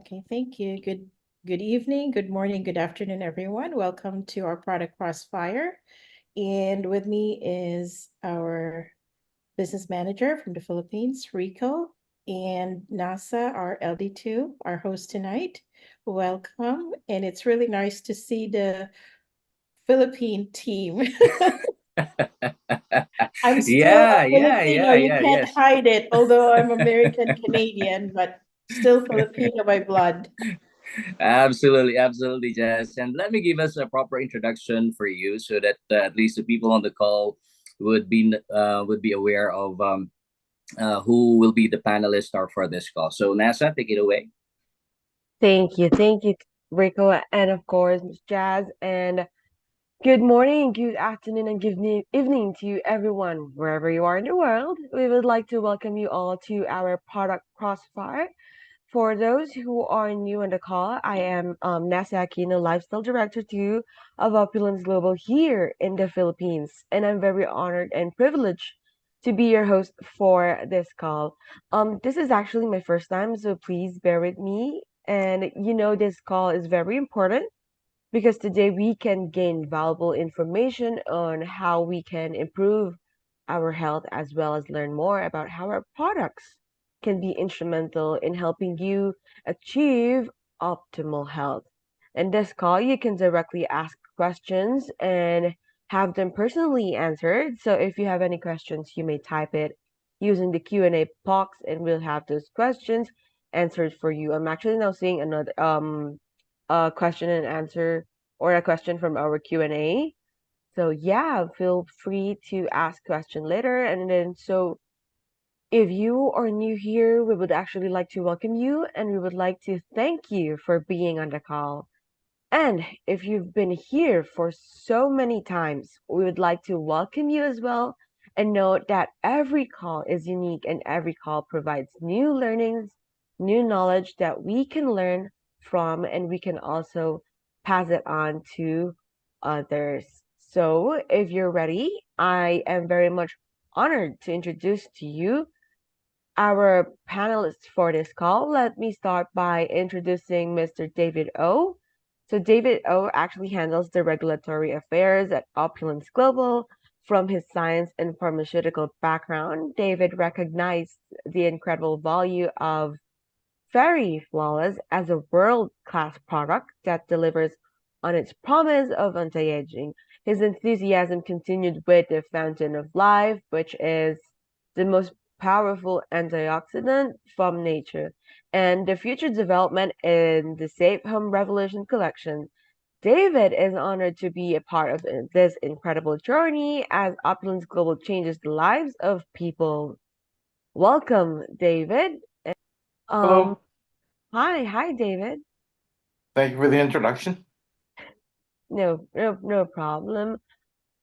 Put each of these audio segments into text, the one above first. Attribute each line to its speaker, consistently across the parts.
Speaker 1: Okay, thank you. Good evening, good morning, good afternoon, everyone. Welcome to our product Crossfire. And with me is our business manager from the Philippines, Rico, and NASA, our LD2, our host tonight. Welcome. And it's really nice to see the Philippine team. I'm still a Filipino. You can't
Speaker 2: Yes.
Speaker 1: hide it, although I'm American Canadian, but still Filipino by blood.
Speaker 2: Absolutely, Jess. And let me give us a proper introduction for you, so that at least the people on the call would be aware of who will be the panelists are for this call. So, NASA, take it away.
Speaker 3: Thank you, Rico, and of course, Miss Jazz. And good morning, good afternoon, and evening to everyone, wherever you are in the world. We would like to welcome you all to our product Crossfire. For those who are new on the call, I am Nasa Aquino, Lifestyle Director 2 of Opulence Global here in the Philippines. And I'm very honored and privileged to be your host for this call. This is actually my first time, so please bear with me. And this call is very important because today we can gain valuable information on how we can improve our health as well as learn more about how our products can be instrumental in helping you achieve optimal health. In this call, you can directly ask questions and have them personally answered. So if you have any questions, you may type it using the Q&A box and we'll have those questions answered for you. I'm actually now seeing another question and answer or a question from our Q&A. So yeah, feel free to ask question later. And then so if you are new here, we would actually like to welcome you and we would like to thank you for being on the call. And if you've been here for so many times, we would like to welcome you as well and note that every call is unique and every call provides new learnings, new knowledge that we can learn from and we can also pass it on to others. So if you're ready, I am very much honored to introduce to you our panelists for this call. Let me start by introducing Mr. David O. So David O actually handles the regulatory affairs at Opulence Global. From his science and pharmaceutical background, David recognized the incredible value of Fairy Flawless as a world-class product that delivers on its promise of anti-aging. His enthusiasm continued with the Fountain of Life, which is the most powerful antioxidant from nature, and the future development in the Safe Home Revolution collection. David is honored to be a part of this incredible journey as Opulence Global changes the lives of people. Welcome, David. Um,
Speaker 4: Hello.
Speaker 3: hi, David.
Speaker 4: Thank you for the introduction.
Speaker 3: No problem.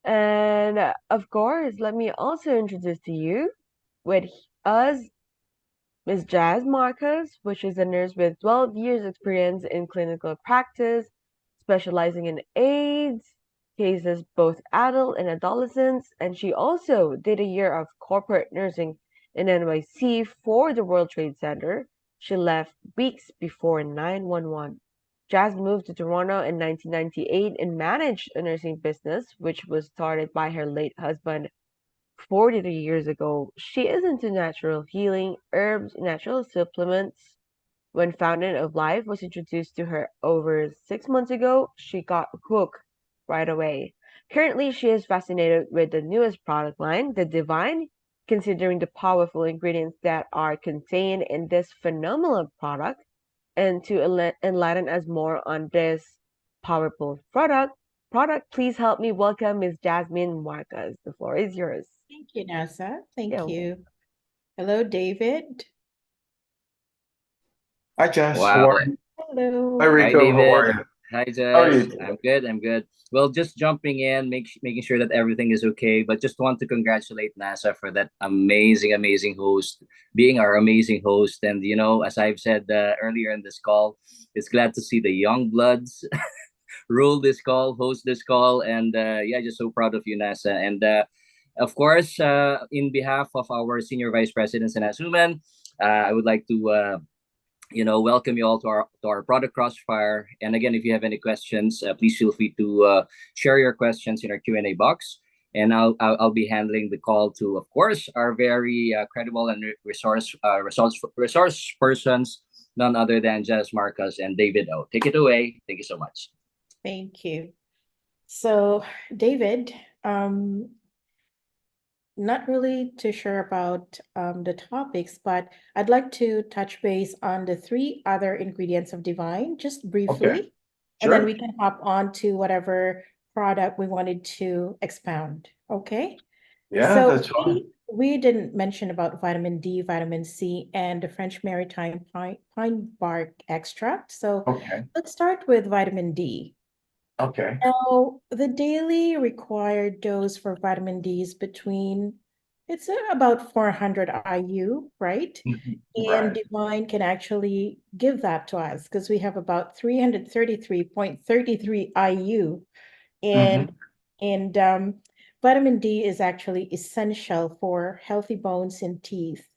Speaker 3: And of course, let me also introduce to you with us Ms. Jazz Marcos, which is a nurse with 12 years experience in clinical practice, specializing in AIDS cases, both adult and adolescents, and she also did a year of corporate nursing in NYC for the World Trade Center. She left weeks before 9/11. Jazz moved to Toronto in 1998 and managed a nursing business, which was started by her late husband 43 years ago. She is into natural healing, herbs, natural supplements. When Fountain of Life was introduced to her over 6 months ago, she got hooked right away. Currently, she is fascinated with the newest product line, the Divine, considering the powerful ingredients that are contained in this phenomenal product. And to enlighten us more on this powerful please help me welcome Ms. Jasmine Marcus. The floor is yours.
Speaker 1: Thank you, NASA. Thank
Speaker 3: Yo.
Speaker 1: you. Hello, David.
Speaker 4: Hi, Jess. How
Speaker 2: Wow.
Speaker 4: are you? Hi,
Speaker 1: Hello.
Speaker 2: Hi,
Speaker 4: Rico. How are
Speaker 2: David.
Speaker 4: you?
Speaker 2: Hi,
Speaker 4: How are
Speaker 2: Jess.
Speaker 4: you?
Speaker 2: I'm good. I'm good. Well, just jumping in, making sure that everything is okay. But just want to congratulate NASA for that amazing host, being our amazing host. And as I've said earlier in this call, it's glad to see the young bloods rule this call, host this call, and yeah, just so proud of you, NASA. And of course, in behalf of our senior vice presidents and as women, I would like to welcome you all to our product Crossfire. And again, if you have any questions, please feel free to share your questions in our Q&A box. And I'll be handling the call to, of course, our very credible and resource persons, none other than Jess Marcus and David O. Take it away. Thank you so much.
Speaker 1: Thank you. So, David, not really too sure about the topics, but I'd like to touch base on the 3 other ingredients of Divine, just briefly.
Speaker 4: Okay.
Speaker 1: And then
Speaker 4: Sure.
Speaker 1: we can hop on to whatever product we wanted to expound. Okay.
Speaker 4: Yeah,
Speaker 1: So
Speaker 4: that's fine.
Speaker 1: we didn't mention about vitamin D, vitamin C, and the French maritime pine bark extract. So
Speaker 4: Okay.
Speaker 1: let's start with vitamin D.
Speaker 4: Okay.
Speaker 1: Now, the daily required dose for vitamin D is it's about 400 IU, right? And
Speaker 4: Right.
Speaker 1: Divine can actually give that to us because we have about 333.33 IU.
Speaker 4: hmm
Speaker 1: And vitamin D is actually essential for healthy bones and teeth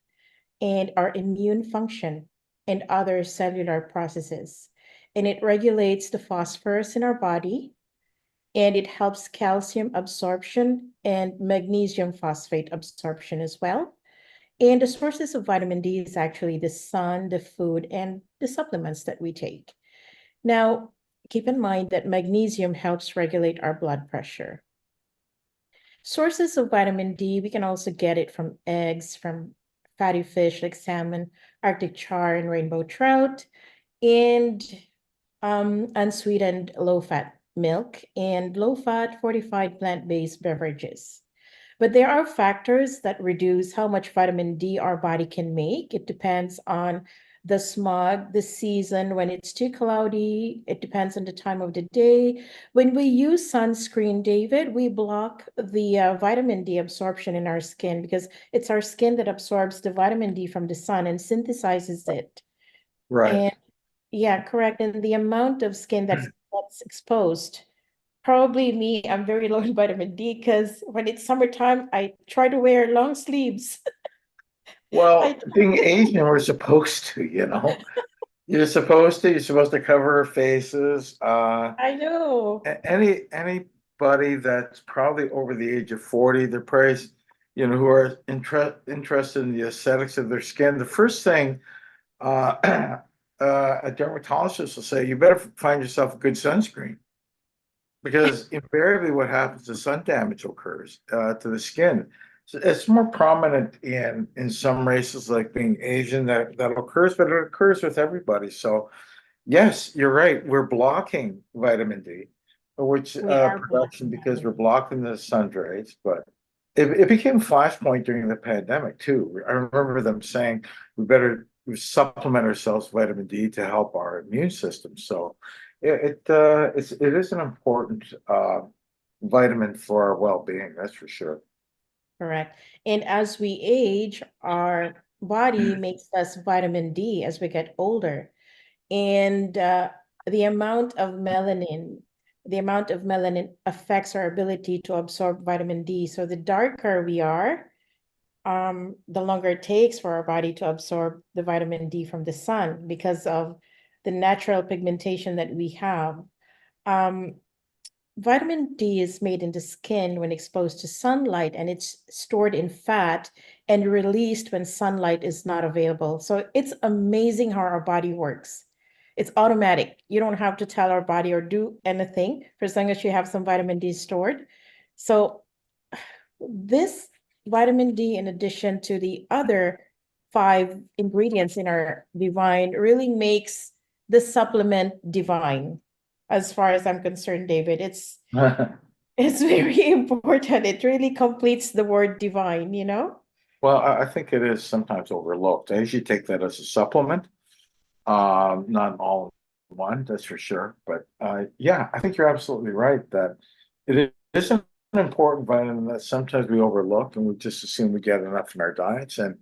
Speaker 1: and our immune function and other cellular processes. And it regulates the phosphorus in our body, and it helps calcium absorption and magnesium phosphate absorption as well. And the sources of vitamin D is actually the sun, the food, and the supplements that we take. Now, keep in mind that magnesium helps regulate our blood pressure. Sources of vitamin D, we can also get it from eggs, from fatty fish like salmon, Arctic char, and rainbow trout, and unsweetened low-fat milk, and low-fat fortified plant-based beverages. But there are factors that reduce how much vitamin D our body can make. It depends on the smog, the season, when it's too cloudy. It depends on the time of the day. When we use sunscreen, David, we block the vitamin D absorption in our skin because it's our skin that absorbs the vitamin D from the sun and synthesizes it.
Speaker 4: Right.
Speaker 1: And yeah, correct. And the amount of skin that's exposed. Probably me, I'm very low in vitamin D because when it's summertime, I try to wear long sleeves. I
Speaker 4: Well, being Asian, we're supposed to, You're supposed to cover our faces.
Speaker 1: I know.
Speaker 4: Anybody that's probably over the age of 40, they're probably, who are interested in the aesthetics of their skin. The first thing uh, a dermatologist will say, you better find yourself a good sunscreen. Because invariably what happens is sun damage occurs to the skin. So it's more prominent in some races like being Asian that occurs, but it occurs with everybody. So yes, you're right. We're blocking vitamin D, which
Speaker 1: We are
Speaker 4: production
Speaker 1: blocking
Speaker 4: because
Speaker 1: vitamin
Speaker 4: we're
Speaker 1: D.
Speaker 4: blocking the sun rays. But it became flashpoint during the pandemic too. I remember them saying we better supplement ourselves with vitamin D to help our immune system. So it is an important vitamin for our well-being. That's for sure.
Speaker 1: Correct. And as we age, our body makes less vitamin D as we get older. And the amount of melanin, the amount of melanin affects our ability to absorb vitamin D. So the darker we are, the longer it takes for our body to absorb the vitamin D from the sun because of the natural pigmentation that we have. Um, Vitamin D is made in the skin when exposed to sunlight, and it's stored in fat and released when sunlight is not available. So it's amazing how our body works. It's automatic. You don't have to tell our body or do anything for as long as you have some vitamin D stored. So this vitamin D, in addition to the other 5 ingredients in our divine, really makes the supplement divine. As far as I'm concerned, David, it's very important. It really completes the word divine.
Speaker 4: Well, I think it is sometimes overlooked. I usually take that as a supplement, not all in one, that's for sure. But yeah, I think you're absolutely right that it is an important vitamin that sometimes we overlook and we just assume we get enough in our diets, and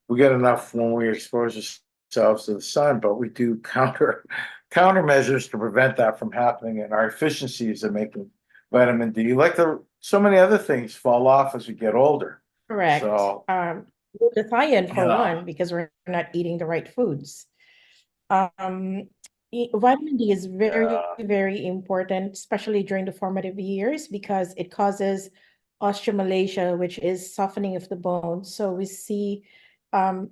Speaker 4: we get enough when we expose ourselves to the sun, but we do countermeasures to prevent that from happening, and our efficiencies of making vitamin D, like so many other things, fall off as we get older.
Speaker 1: Correct.
Speaker 4: So,
Speaker 1: Glutathione for
Speaker 4: yeah.
Speaker 1: one, because we're not eating the right foods. Um, vitamin D is very,
Speaker 4: Yeah.
Speaker 1: very important, especially during the formative years, because it causes osteomalacia, which is softening of the bone. So we see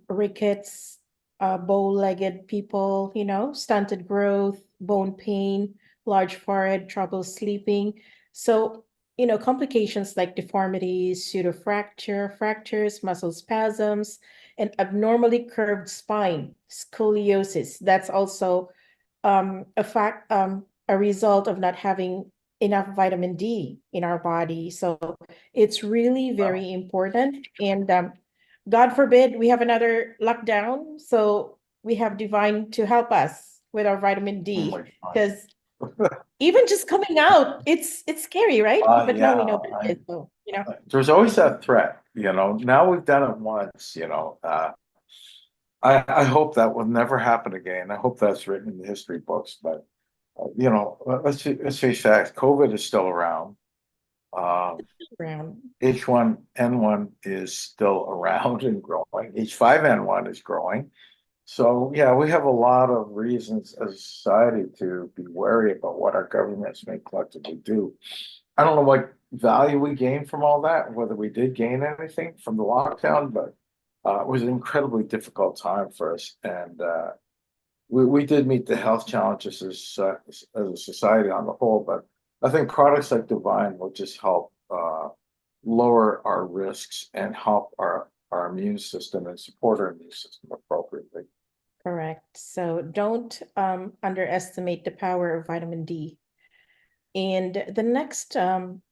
Speaker 1: rickets, bow-legged people, stunted growth, bone pain, large forehead, trouble sleeping. So, complications like deformities, fractures, muscle spasms, an abnormally curved spine, scoliosis. That's also a result of not having enough vitamin D in our body. So it's really
Speaker 4: Wow.
Speaker 1: very important. And God forbid we have another lockdown. So we have Divine to help us with our vitamin
Speaker 4: Oh
Speaker 1: D.
Speaker 4: my gosh.
Speaker 1: Because even just coming out, it's scary, right? But now we
Speaker 4: Yeah,
Speaker 1: know what it is. So,
Speaker 4: there's always that threat, now we've done it once, I hope that will never happen again. I hope that's written in the history books, but let's face facts. COVID is still around.
Speaker 1: around.
Speaker 4: H1N1 is still around and growing. H5N1 is growing. So yeah, we have a lot of reasons as a society to be wary about what our governments may collectively do. I don't know what value we gained from all that, whether we did gain anything from the lockdown, but it was an incredibly difficult time for us, and we did meet the health challenges as a society on the whole. But I think products like Divine will just help lower our risks and help our immune system and support our immune system appropriately.
Speaker 1: Correct. So don't underestimate the power of vitamin D. And the next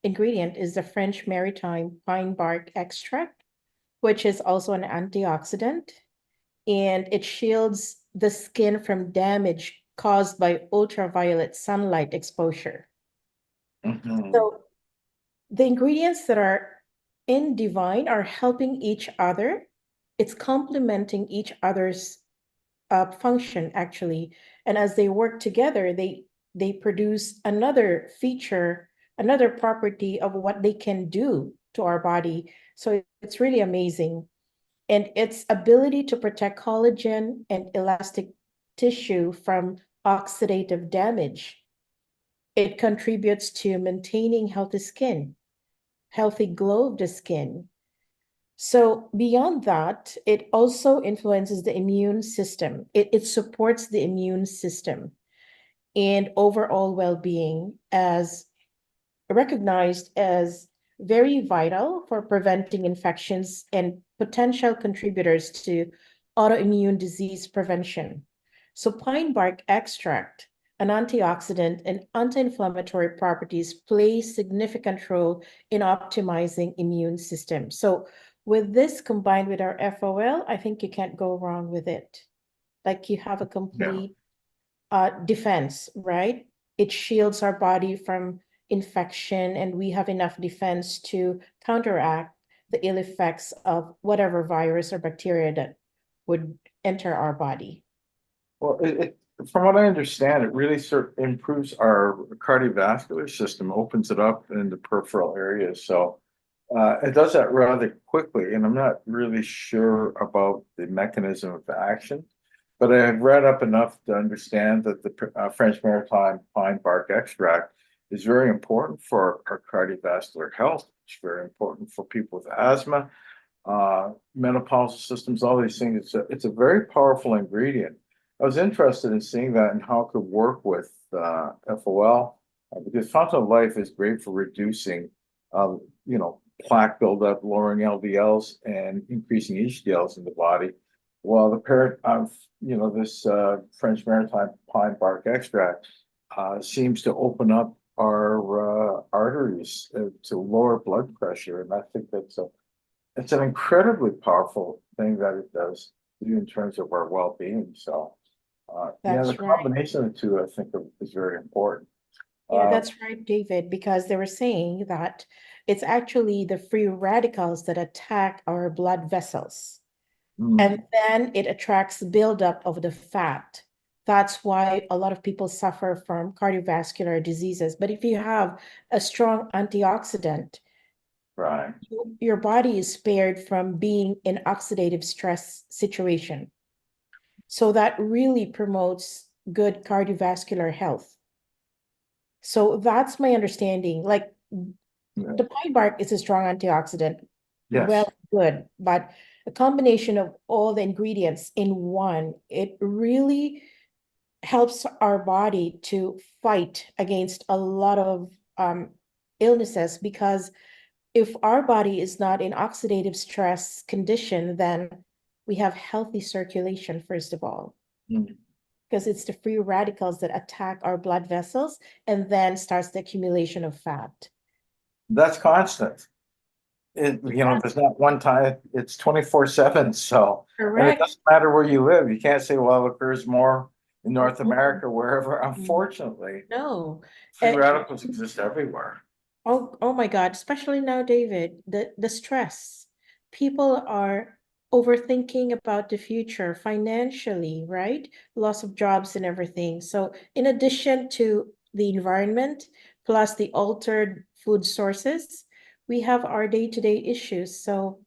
Speaker 1: ingredient is the French maritime pine bark extract, which is also an antioxidant, and it shields the skin from damage caused by ultraviolet sunlight exposure.
Speaker 4: Mhm.
Speaker 1: So the ingredients that are in Divine are helping each other. It's complementing each other's function actually, and as they work together, they produce another feature, another property of what they can do to our body. So it's really amazing, and its ability to protect collagen and elastic tissue from oxidative damage. It contributes to maintaining healthy skin, healthy glow of the skin. So beyond that, it also influences the immune system. It supports the immune system and overall well-being, as recognized as very vital for preventing infections and potential contributors to autoimmune disease prevention. So pine bark extract, an antioxidant and anti-inflammatory properties, play significant role in optimizing immune system. So with this combined with our FOL, I think you can't go wrong with it. Like you have a
Speaker 4: Yeah.
Speaker 1: complete defense, right? It shields our body from infection, and we have enough defense to counteract the ill effects of whatever virus or bacteria that would enter our body.
Speaker 4: Well, from what I understand, it really improves our cardiovascular system, opens it up in the peripheral areas. So it does that rather quickly, and I'm not really sure about the mechanism of action, but I have read up enough to understand that the French maritime pine bark extract is very important for our cardiovascular health. It's very important for people with asthma, menopausal systems, all these things. It's a very powerful ingredient. I was interested in seeing that and how it could work with FOL, because Fountain of Life is great for reducing, uh, plaque buildup, lowering LDLs, and increasing HDLs in the body. While the parent of this French maritime pine bark extract seems to open up our arteries to lower blood pressure, and I think it's an incredibly powerful thing that it does in terms of our well-being. So, yeah, the
Speaker 1: That's right.
Speaker 4: combination of the two, I think, is very important.
Speaker 1: Yeah,
Speaker 4: Uh,
Speaker 1: that's right, David, because they were saying that it's actually the free radicals that attack our blood vessels.
Speaker 4: mm,
Speaker 1: And then it attracts buildup of the fat. That's why a lot of people suffer from cardiovascular diseases. But if you have a strong antioxidant,
Speaker 4: right.
Speaker 1: your body is spared from being in oxidative stress situation. So that really promotes good cardiovascular health. So that's my understanding. Like
Speaker 4: Yeah.
Speaker 1: the pine bark is a strong antioxidant.
Speaker 4: Yes.
Speaker 1: Well, good, but a combination of all the ingredients in one, it really helps our body to fight against a lot of illnesses, because if our body is not in oxidative stress condition, then we have healthy circulation, first of all,
Speaker 4: Mm.
Speaker 1: because it's the free radicals that attack our blood vessels and then starts the accumulation of fat.
Speaker 4: That's constant. There's not one time, it's 24/7. So, and it
Speaker 1: Correct.
Speaker 4: doesn't matter where you live. You can't say, well, it occurs more in North
Speaker 1: Mhm.
Speaker 4: America, wherever. Unfortunately,
Speaker 1: No.
Speaker 4: free radicals exist everywhere.
Speaker 1: Oh my God, especially now, David, the stress. People are overthinking about the future financially, right? Loss of jobs and everything. So in addition to the environment, plus the altered food sources, we have our day-to-day issues. So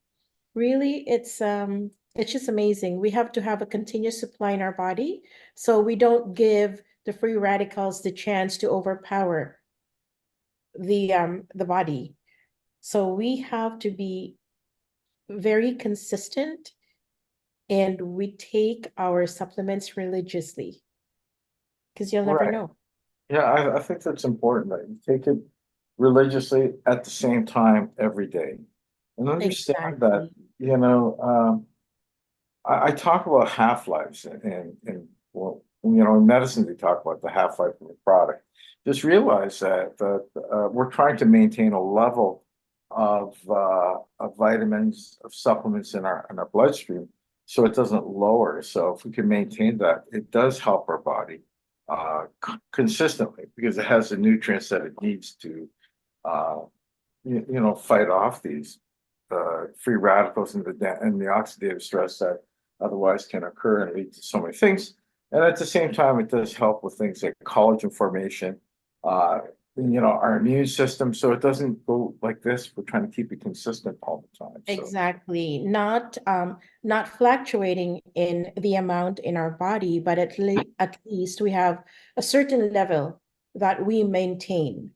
Speaker 1: really, it's just amazing. We have to have a continuous supply in our body so we don't give the free radicals the chance to overpower the body. So we have to be very consistent, and we take our supplements religiously, because you'll never
Speaker 4: Right.
Speaker 1: know.
Speaker 4: Yeah, I think that's important that you take it religiously at the same time every day. And understand that,
Speaker 1: Exactly.
Speaker 4: I talk about half-lives and well, in medicine, they talk about the half-life of a product. Just realize that we're trying to maintain a level of vitamins, of supplements in our bloodstream, so it doesn't lower. So if we can maintain that, it does help our body consistently, because it has the nutrients that it needs to uh, fight off these free radicals and the oxidative stress that otherwise can occur and lead to so many things. And at the same time, it does help with things like collagen formation, our immune system. So it doesn't go like this. We're trying to keep it consistent all the time. So
Speaker 1: Exactly. Not fluctuating in the amount in our body, but at least we have a certain level that we maintain.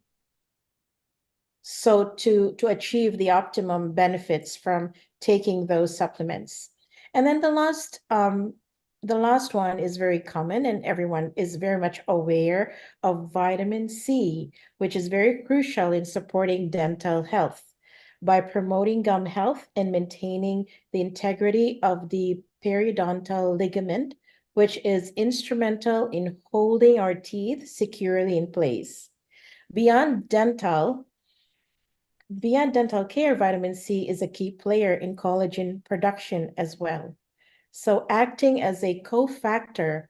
Speaker 1: So to achieve the optimum benefits from taking those supplements. And then the last one is very common, and everyone is very much aware of vitamin C, which is very crucial in supporting dental health by promoting gum health and maintaining the integrity of the periodontal ligament, which is instrumental in holding our teeth securely in place. Beyond dental, Beyond dental care, vitamin C is a key player in collagen production as well. So, acting as a cofactor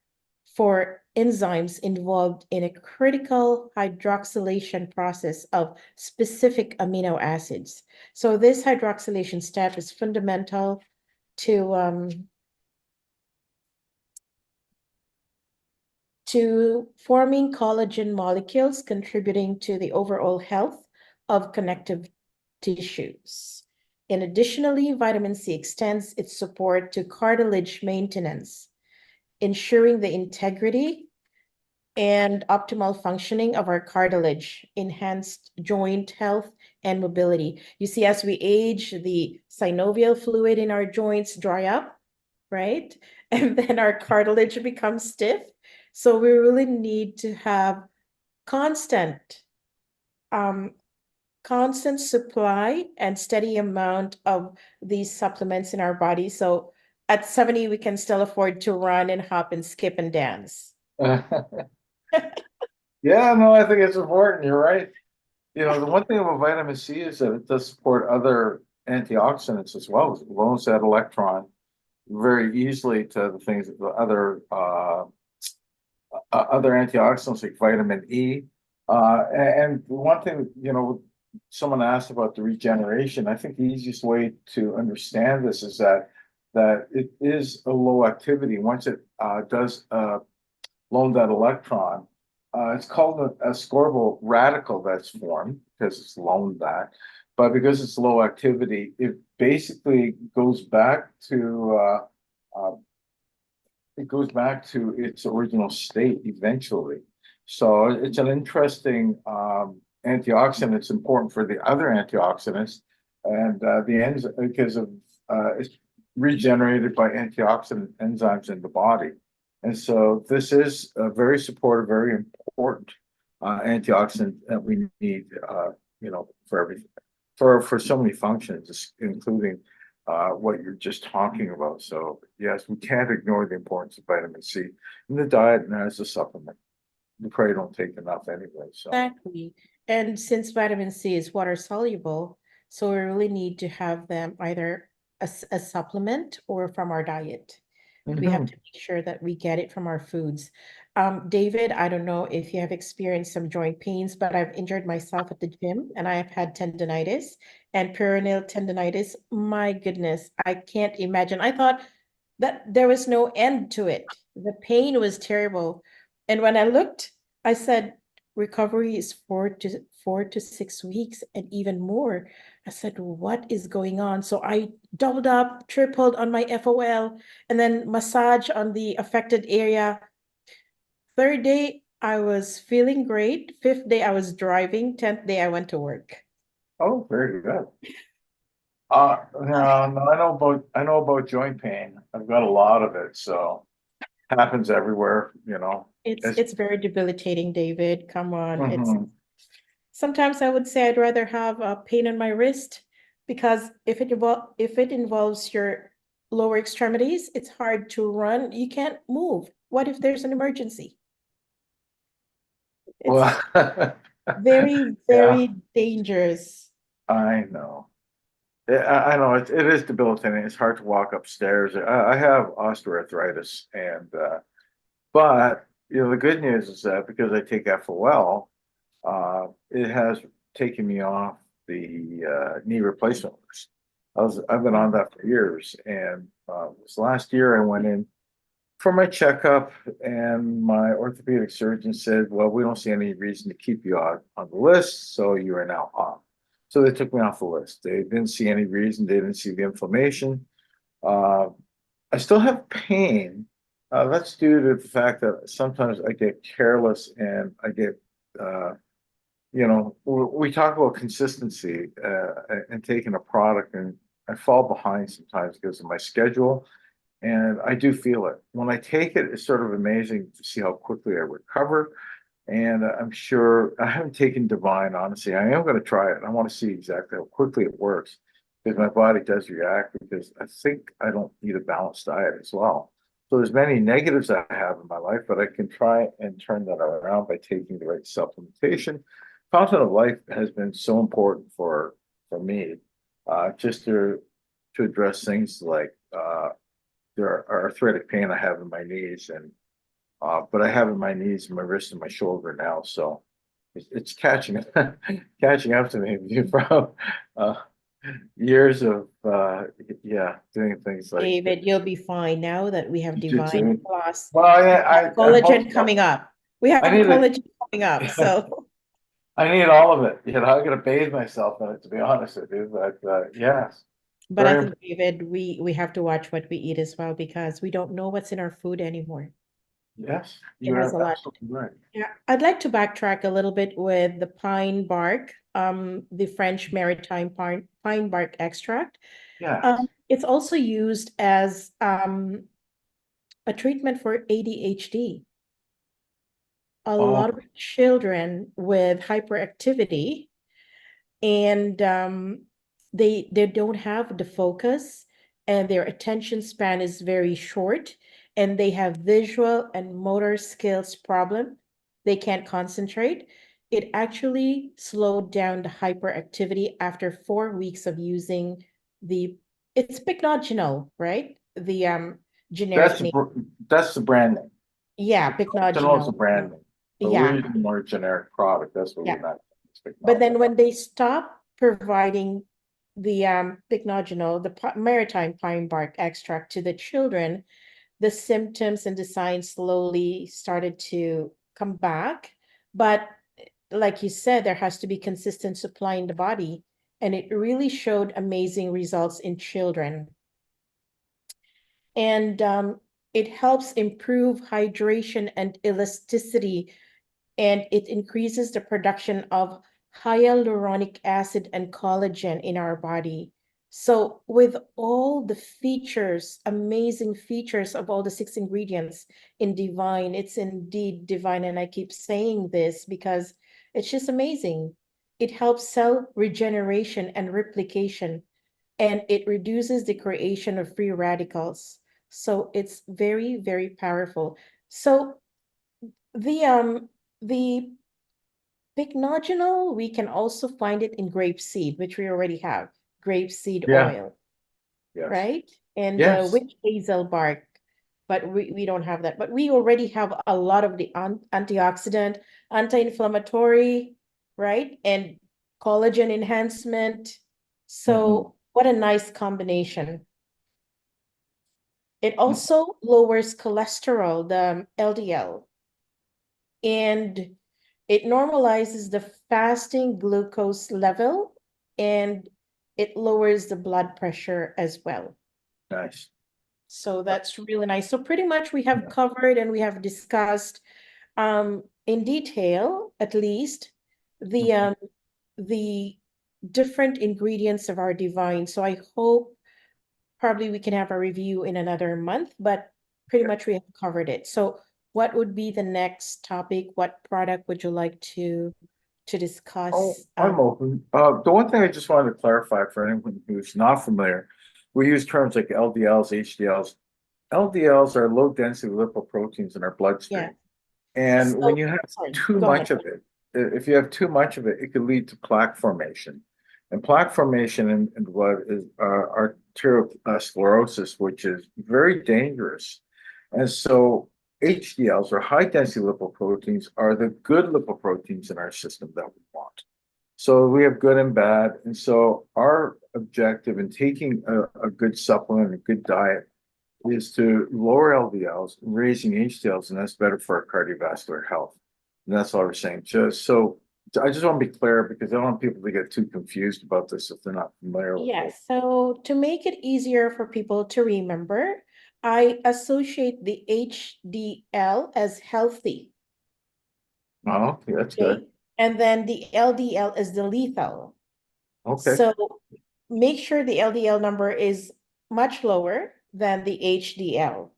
Speaker 1: for enzymes involved in a critical hydroxylation process of specific amino acids. So, this hydroxylation step is fundamental to forming collagen molecules, contributing to the overall health of connective tissues. And additionally, vitamin C extends its support to cartilage maintenance, ensuring the integrity and optimal functioning of our cartilage, enhanced joint health and mobility. You see, as we age, the synovial fluid in our joints dry up, right? And then our cartilage becomes stiff. So we really need to have constant, um, constant supply and steady amount of these supplements in our body. So at 70, we can still afford to run and hop and skip and dance.
Speaker 4: yeah, no, I think it's important. You're right. The one thing about vitamin C is that it does support other antioxidants as well. It loans that electron very easily to the things that the other antioxidants like vitamin E. And one thing, someone asked about the regeneration. I think the easiest way to understand this is that it is a low activity. Once it does loan that electron, it's called a ascorbyl radical that's formed because it's loaned that. But because it's low activity, it basically goes back to it goes back to its original state eventually. So it's an interesting antioxidant. It's important for the other antioxidants, and the enzyme because of it's regenerated by antioxidant enzymes in the body. And so this is a very supportive, very important antioxidant that we need, for everything, for so many functions, including what you're just talking about. So yes, we can't ignore the importance of vitamin C in the diet and as a supplement. We probably don't take enough anyway. So
Speaker 1: Exactly. And since vitamin C is water soluble, so we really need to have them either a supplement or from our diet. We have to make sure that we get it from our foods. David, I don't know if you have experienced some joint pains, but I've injured myself at the gym and I have had tendonitis and peroneal tendonitis. My goodness, I can't imagine. I thought that there was no end to it. The pain was terrible. And when I looked, I said, recovery is 4 to 6 weeks and even more. I said, what is going on? So I doubled up, tripled on my FOL, and then massage on the affected area. Third day, I was feeling great. Fifth day, I was driving. 10th day, I went to work.
Speaker 4: oh, very good. No, I know about joint pain. I've got a lot of it, so happens everywhere,
Speaker 1: It's very debilitating, David. Come on.
Speaker 4: Mhm.
Speaker 1: Sometimes I would say I'd rather have a pain in my wrist because if it involves your lower extremities, it's hard to run. You can't move. What if there's an emergency? It's
Speaker 4: Well,
Speaker 1: very,
Speaker 4: yeah,
Speaker 1: very dangerous.
Speaker 4: I know. I know it is debilitating. It's hard to walk upstairs. I have osteoarthritis, and but the good news is that because I take FOL, it has taken me off the knee replacement list. I've been on that for years, and this last year I went in for my checkup, and my orthopedic surgeon said, "Well, we don't see any reason to keep you on the list, so you are now off." So they took me off the list. They didn't see any reason. They didn't see the inflammation. Uh, I still have pain. That's due to the fact that sometimes I get careless and I get, we talk about consistency and taking a product, and I fall behind sometimes because of my schedule. And I do feel it. When I take it, it's sort of amazing to see how quickly I recover. And I'm sure I haven't taken Divine, honestly. I am going to try it. I want to see exactly how quickly it works because my body does react because I think I don't eat a balanced diet as well. So there's many negatives I have in my life, but I can try and turn that around by taking the right supplementation. Fountain of Life has been so important for me, just to address things like there are arthritic pain I have in my knees, and but I have in my knees, my wrist, and my shoulder now, so it's catching catching up to me from uh, years of doing things like
Speaker 1: David, you'll be fine now that we have Divine
Speaker 4: jujitsu.
Speaker 1: Plus.
Speaker 4: Well,
Speaker 1: We
Speaker 4: yeah,
Speaker 1: have
Speaker 4: I hope
Speaker 1: collagen
Speaker 4: so.
Speaker 1: coming up. We have
Speaker 4: I need it.
Speaker 1: collagen coming up. So,
Speaker 4: I need all of it. I'm gonna bathe myself in it, to be honest with you. But yes,
Speaker 1: but I
Speaker 4: very
Speaker 1: think, David, we have to watch what we eat as well because we don't know what's in our food anymore.
Speaker 4: yes,
Speaker 1: It
Speaker 4: you
Speaker 1: has
Speaker 4: are
Speaker 1: a lot.
Speaker 4: absolutely right.
Speaker 1: Yeah, I'd like to backtrack a little bit with the pine bark, the French maritime pine bark extract.
Speaker 4: Yes.
Speaker 1: It's also used as a treatment for ADHD. A
Speaker 4: Oh,
Speaker 1: lot of children with hyperactivity and they don't have the focus and their attention span is very short and they have visual and motor skills problem. They can't concentrate. It actually slowed down the hyperactivity after 4 weeks of using the it's pycnogenol, right? The generic
Speaker 4: that's
Speaker 1: name.
Speaker 4: that's the brand name.
Speaker 1: Yeah,
Speaker 4: Fentanyl is the
Speaker 1: pycnogenol.
Speaker 4: brand name. But we're
Speaker 1: Yeah,
Speaker 4: using a more generic product. That's what we
Speaker 1: yeah.
Speaker 4: meant.
Speaker 1: But then when they stop providing the pycnogenol, the maritime pine bark extract to the children, the symptoms and the signs slowly started to come back. But like you said, there has to be consistent supply in the body. And it really showed amazing results in children. And it helps improve hydration and elasticity, and it increases the production of hyaluronic acid and collagen in our body. So with all the features, amazing features of all the 6 ingredients in Divine, it's indeed divine. And I keep saying this because it's just amazing. It helps cell regeneration and replication, and it reduces the creation of free radicals. So it's very, very powerful. So the pycnogenol, we can also find it in grapeseed, which we already have, grapeseed
Speaker 4: Yeah.
Speaker 1: oil,
Speaker 4: Yes.
Speaker 1: right? And
Speaker 4: Yes.
Speaker 1: witch hazel bark, but we don't have that. But we already have a lot of the antioxidant, anti-inflammatory, right? And collagen enhancement. So what a nice combination. It also lowers cholesterol, the LDL, and it normalizes the fasting glucose level, and it lowers the blood pressure as well.
Speaker 4: Nice.
Speaker 1: So that's really nice. So pretty much we have covered and we have discussed in detail, at least, the different ingredients of our divine. So I hope probably we can have a review in another month, but pretty much we have covered it. So what would be the next topic? What product would you like to discuss?
Speaker 4: Oh, I'm open. The one thing I just wanted to clarify for anyone who's not familiar, we use terms like LDLs, HDLs. LDLs are low density lipoproteins in our bloodstream.
Speaker 1: Yeah.
Speaker 4: And when
Speaker 1: So,
Speaker 4: you have
Speaker 1: sorry,
Speaker 4: too
Speaker 1: go
Speaker 4: much
Speaker 1: ahead.
Speaker 4: of it, if you have too much of it, it could lead to plaque formation. And plaque formation in blood is arteriosclerosis, which is very dangerous. And so HDLs, or high density lipoproteins, are the good lipoproteins in our system that we want. So we have good and bad. And so our objective in taking a good supplement, a good diet, is to lower LDLs, raising HDLs, and that's better for our cardiovascular health. And that's all we're saying. Just so I just want to be clear because I don't want people to get too confused about this if they're not familiar with it.
Speaker 1: Yes, so to make it easier for people to remember, I associate the HDL as healthy.
Speaker 4: Oh, okay, that's good.
Speaker 1: Okay. And then the LDL is the lethal.
Speaker 4: Okay.
Speaker 1: So make sure the LDL number is much lower than the HDL.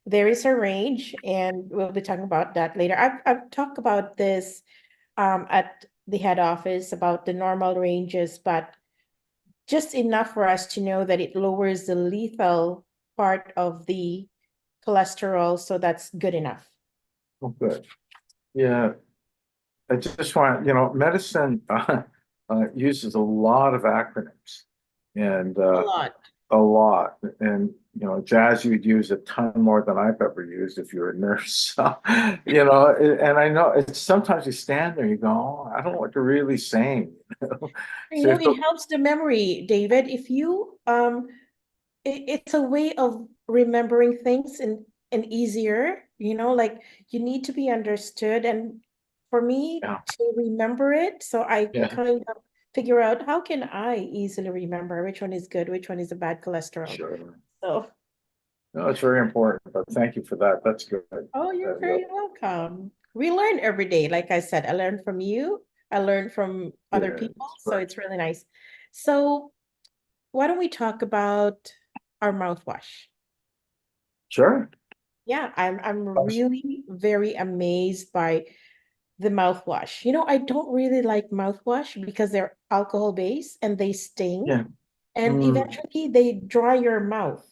Speaker 1: There is a range, and we'll be talking about that later. I've talked about this at the head office about the normal ranges, but just enough for us to know that it lowers the lethal part of the cholesterol, so that's good enough.
Speaker 4: Oh, good. Yeah. I just want, medicine uses a lot of acronyms and
Speaker 1: A lot.
Speaker 4: a lot. And, Jazz, you'd use a ton more than I've ever used if you're a nurse. So, and I know it's sometimes you stand there, you go, oh, I don't know what they're really saying. So
Speaker 1: It helps the memory, David. If you it's a way of remembering things and easier, like you need to be understood. And for me
Speaker 4: yeah,
Speaker 1: to remember it, so I
Speaker 4: yeah,
Speaker 1: kind of figure out how can I easily remember which one is good, which one is a bad cholesterol.
Speaker 4: sure.
Speaker 1: So,
Speaker 4: No, it's very important, but thank you for that. That's good.
Speaker 1: oh, you're very welcome. We learn every day. Like I said, I learn from you, I learn from other
Speaker 4: Yeah,
Speaker 1: people,
Speaker 4: that's
Speaker 1: so
Speaker 4: right.
Speaker 1: it's really nice. So, why don't we talk about our mouthwash?
Speaker 4: Sure.
Speaker 1: Yeah, I'm really very amazed by the mouthwash. I don't really like mouthwash because they're alcohol based and they sting,
Speaker 4: Yeah.
Speaker 1: and
Speaker 4: Mm,
Speaker 1: eventually they dry your mouth.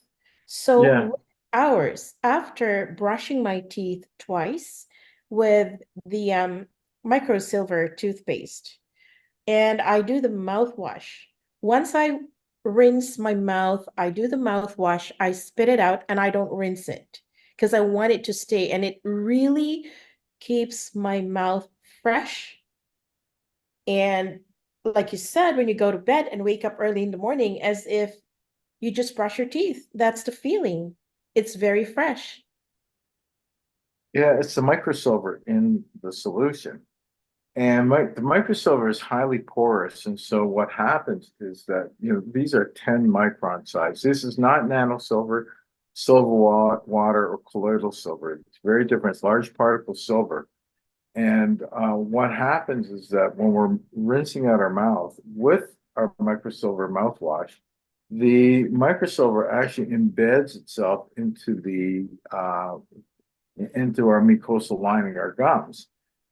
Speaker 1: So
Speaker 4: yeah.
Speaker 1: hours after brushing my teeth twice with the microsilver toothpaste, and I do the mouthwash. Once I rinse my mouth, I do the mouthwash, I spit it out, and I don't rinse it because I want it to stay. And it really keeps my mouth fresh. And like you said, when you go to bed and wake up early in the morning, as if you just brush your teeth, that's the feeling. It's very fresh.
Speaker 4: Yeah, it's the microsilver in the solution. And the microsilver is highly porous. And so what happens is that, these are 10 micron size. This is not nanosilver. water or colloidal silver. It's very different. It's large particle silver. And what happens is that when we're rinsing out our mouth with our microsilver mouthwash, the microsilver actually embeds itself into our mucosal lining, our gums,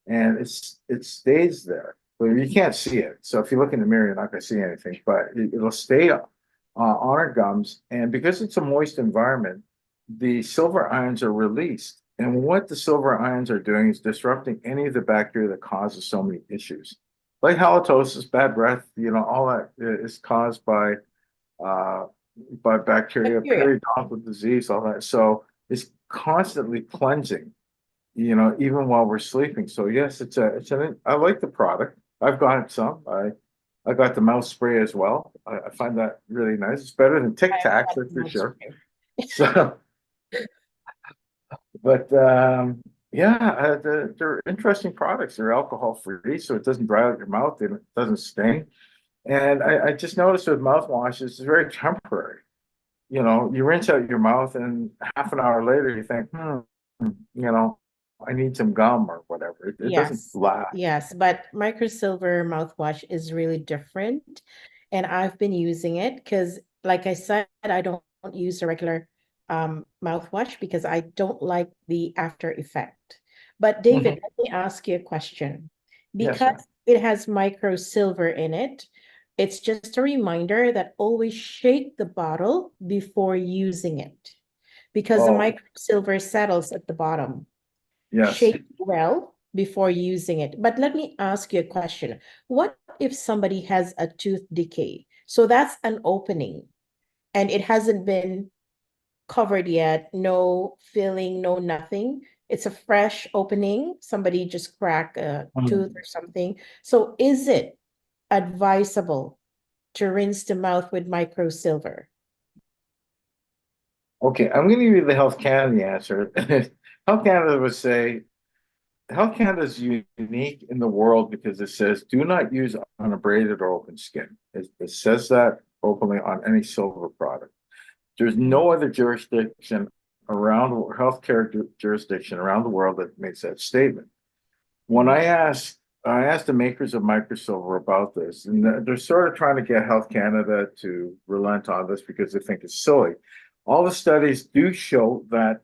Speaker 4: and it stays there. But you can't see it. So if you look in the mirror, you're not going to see anything. But it'll stay on our gums, and because it's a moist environment, the silver ions are released. And what the silver ions are doing is disrupting any of the bacteria that causes so many issues, like halitosis, bad breath. All that is caused uh, by bacteria,
Speaker 1: Bacteria.
Speaker 4: periodontal disease, all that. So it's constantly cleansing, even while we're sleeping. So yes, I like the product. I've got some. I got the mouth spray as well. I find that really nice. It's better than Tic
Speaker 1: I have
Speaker 4: Tacs,
Speaker 1: that
Speaker 4: that's for
Speaker 1: mouth
Speaker 4: sure.
Speaker 1: spray.
Speaker 4: So, but yeah, they're interesting products. They're alcohol free, so it doesn't dry out your mouth and it doesn't sting. And I just noticed with mouthwashes, it's very temporary. You rinse out your mouth, and half an hour later, you think, you know, I need some gum or whatever. It doesn't
Speaker 1: Yes,
Speaker 4: last.
Speaker 1: yes, but microsilver mouthwash is really different. And I've been using it because, like I said, I don't use a regular mouthwash because I don't like the after effect. But David,
Speaker 4: Mhm.
Speaker 1: let me ask you a question.
Speaker 4: Yes, ma'am.
Speaker 1: Because it has microsilver in it, it's just a reminder that always shake the bottle before using it because the
Speaker 4: Oh,
Speaker 1: microsilver settles at the bottom.
Speaker 4: yes.
Speaker 1: Shake well before using it. But let me ask you a question. What if somebody has a tooth decay? So that's an opening and it hasn't been covered yet, no filling, no nothing. It's a fresh opening. Somebody just cracked a tooth or something. So is it advisable to rinse the mouth with microsilver?
Speaker 4: Okay, I'm going to give you the Health Canada answer. Health Canada would say Health Canada is unique in the world because it says do not use unabraded or open skin. It says that openly on any silver product. There's no other jurisdiction healthcare jurisdiction around the world that makes that statement. When I asked the makers of microsilver about this, and they're sort of trying to get Health Canada to relent on this because they think it's silly. All the studies do show that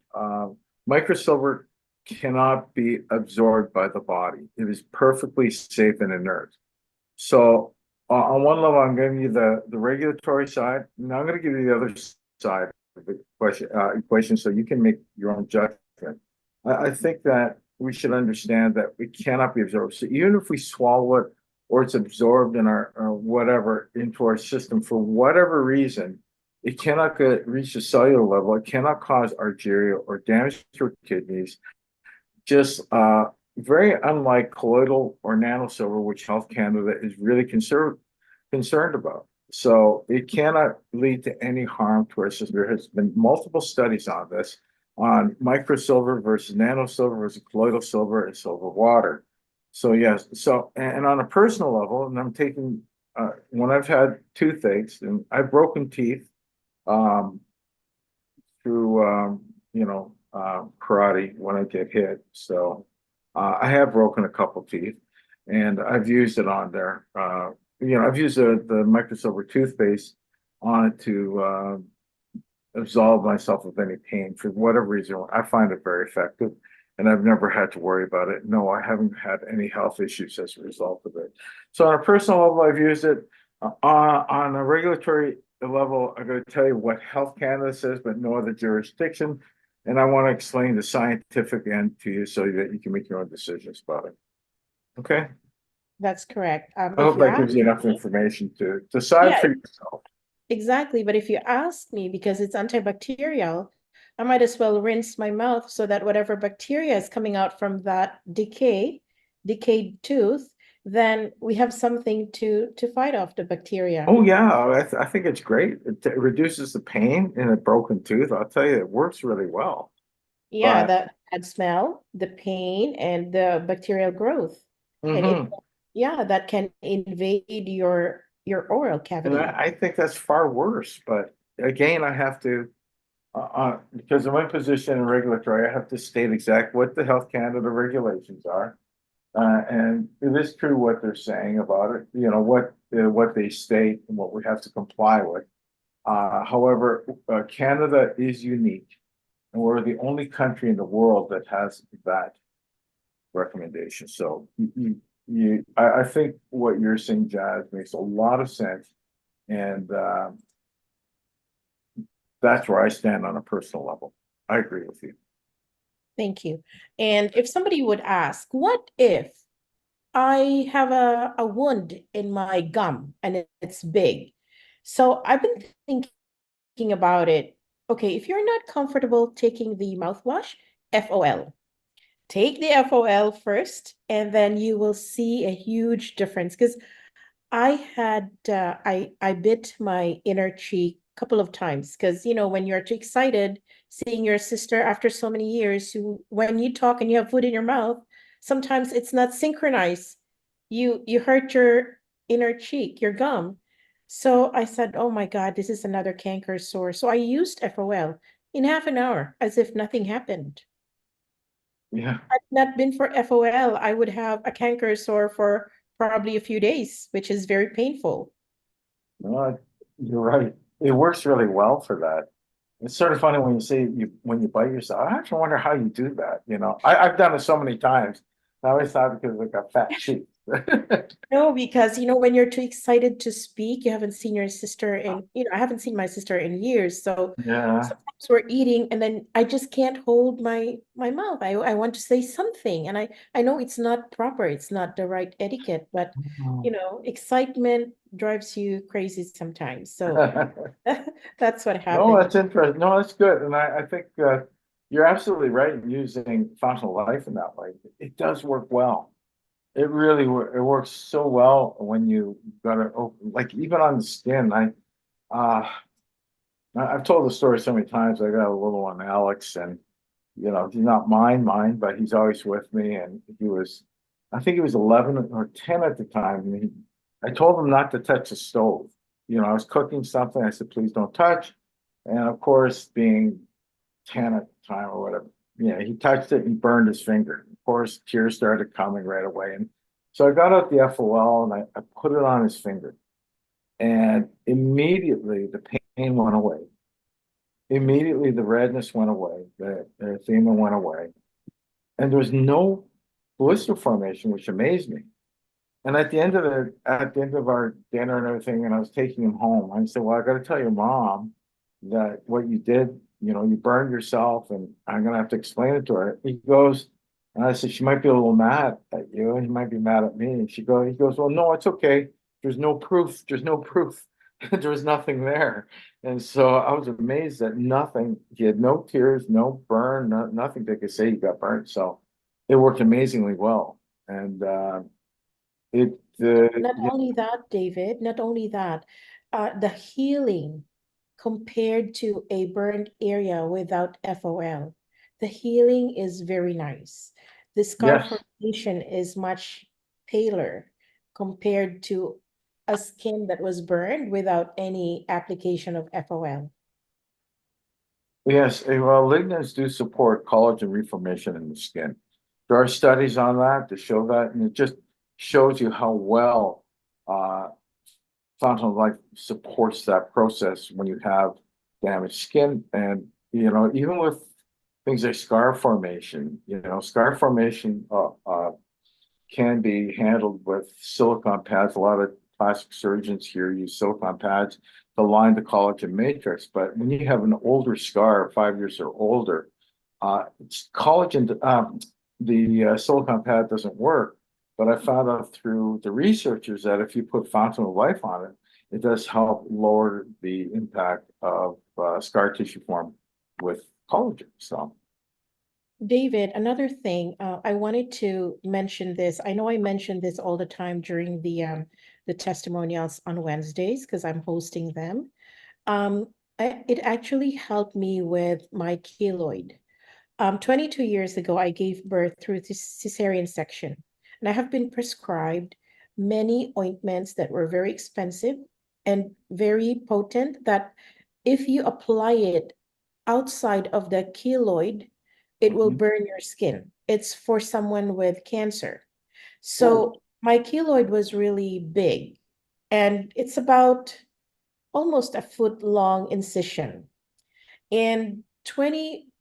Speaker 4: microsilver cannot be absorbed by the body. It is perfectly safe and inert. So on one level, I'm giving you the regulatory side, and I'm going to give you the other side of the equation so you can make your own judgment. I think that we should understand that it cannot be absorbed. So even if we swallow it or it's absorbed in our whatever into our system for whatever reason, it cannot reach the cellular level. It cannot cause argyria or damage to our kidneys. Just very unlike colloidal or nanosilver, which Health Canada is really concerned about. So it cannot lead to any harm to our system. There has been multiple studies on this, on microsilver versus nanosilver versus colloidal silver and silver water. So yes, and on a personal level, and I'm taking when I've had toothaches and I've broken teeth um, through karate when I get hit. So I have broken a couple teeth, and I've used it on there. I've used the microsilver toothpaste on it to absolve myself of any pain for whatever reason. I find it very effective, and I've never had to worry about it. No, I haven't had any health issues as a result of it. So on a personal level, I've used it. On a regulatory level, I'm going to tell you what Health Canada says, but no other jurisdiction. And I want to explain the scientific end to you so that you can make your own decisions about it. Okay?
Speaker 1: That's correct.
Speaker 4: I
Speaker 1: If
Speaker 4: hope
Speaker 1: you
Speaker 4: that
Speaker 1: ask
Speaker 4: gives you enough
Speaker 1: me,
Speaker 4: information to decide
Speaker 1: yeah,
Speaker 4: for yourself.
Speaker 1: exactly. But if you ask me, because it's antibacterial, I might as well rinse my mouth so that whatever bacteria is coming out from that decayed tooth, then we have something to fight off the bacteria.
Speaker 4: Oh yeah, I think it's great. It reduces the pain in a broken tooth. I'll tell you, it works really well.
Speaker 1: Yeah,
Speaker 4: But
Speaker 1: the bad smell, the pain, and the bacterial growth. And it,
Speaker 4: mhm.
Speaker 1: yeah, that can invade your oral
Speaker 4: And
Speaker 1: cavity.
Speaker 4: I think that's far worse. But again, I have to Because of my position in regulatory, I have to state exactly what the Health Canada regulations are. And it is true what they're saying about it, what they state and what we have to comply with. However, Canada is unique, and we're the only country in the world that has that recommendation. So I think what you're saying, Jazz, makes a lot of sense. And that's where I stand on a personal level. I agree with you.
Speaker 1: Thank you. And if somebody would ask, what if I have a wound in my gum and it's big? So I've been thinking about it. Okay, if you're not comfortable taking the mouthwash, FOL. Take the FOL first, and then you will see a huge difference. Because I bit my inner cheek a couple of times because when you're too excited, seeing your sister after so many years, when you talk and you have food in your mouth, sometimes it's not synchronized. You hurt your inner cheek, your gum. So I said, oh my God, this is another canker sore. So I used FOL in half an hour as if nothing happened.
Speaker 4: Yeah.
Speaker 1: Had it not been for FOL, I would have a canker sore for probably a few days, which is very painful.
Speaker 4: No, you're right. It works really well for that. It's sort of funny when you say when you bite yourself. I actually wonder how you do that. I've done it so many times. I always thought because like a fat cheek.
Speaker 1: No, because when you're too excited to speak, you haven't seen your sister in, I haven't seen my sister in years. So
Speaker 4: Yeah.
Speaker 1: sometimes we're eating and then I just can't hold my mouth. I want to say something. And I know it's not proper, it's not the right etiquette, but excitement drives you crazy sometimes. So that's what
Speaker 4: No,
Speaker 1: happened.
Speaker 4: that's interesting. No, that's good. And I think you're absolutely right in using functional life in that way. It does work well. It really it works so well when you got it like even on the skin. Uh I've told the story so many times. I got a little one, Alex, and he's not mine, but he's always with me. And I think he was 11 or 10 at the time. And I told him not to touch the stove. I was cooking something. I said, please don't touch. And of course, being 10 at the time or whatever, he touched it and burned his finger. Of course, tears started coming right away. And so I got out the FOL and I put it on his finger. And immediately the pain went away. Immediately the redness went away. The erythema went away. And there was no blister formation, which amazed me. And at the end of our dinner and everything, and I was taking him home, I said, well, I got to tell your mom that what you did, you burned yourself, and I'm gonna have to explain it to her. He goes, and I said, she might be a little mad at you, and he might be mad at me. And he goes, well, no, it's okay. There's no proof. There's no proof. There was nothing there. And so I was amazed that nothing, he had no tears, no burn, nothing they could say he got burned. So it worked amazingly well. And it,
Speaker 1: Not only that, David, not only that, the healing compared to a burned area without FOL, the healing is very nice. The scar
Speaker 4: yes.
Speaker 1: formation is much paler compared to a skin that was burned without any application of FOL.
Speaker 4: Yes, well, lignans do support collagen reformation in the skin. There are studies on that to show that, and it just shows you how well Fountain of Life supports that process when you have damaged skin. And, even with things like scar formation, scar formation can be handled with silicone pads. A lot of plastic surgeons here use silicone pads to line the collagen matrix. But when you have an older scar, 5 years or older, it's collagen, the silicone pad doesn't work. But I found out through the researchers that if you put Fountain of Life on it, it does help lower the impact of scar tissue form with collagen. So.
Speaker 1: David, another thing, I wanted to mention this. I know I mention this all the time during the testimonials on Wednesdays because I'm hosting them. It actually helped me with my keloid. 22 years ago, I gave birth through the cesarean section, and I have been prescribed many ointments that were very expensive and very potent that if you apply it outside of the keloid, it will
Speaker 4: Mhm.
Speaker 1: burn your skin. It's for someone with cancer.
Speaker 4: Oh.
Speaker 1: So my keloid was really big, and it's about almost a foot long incision. And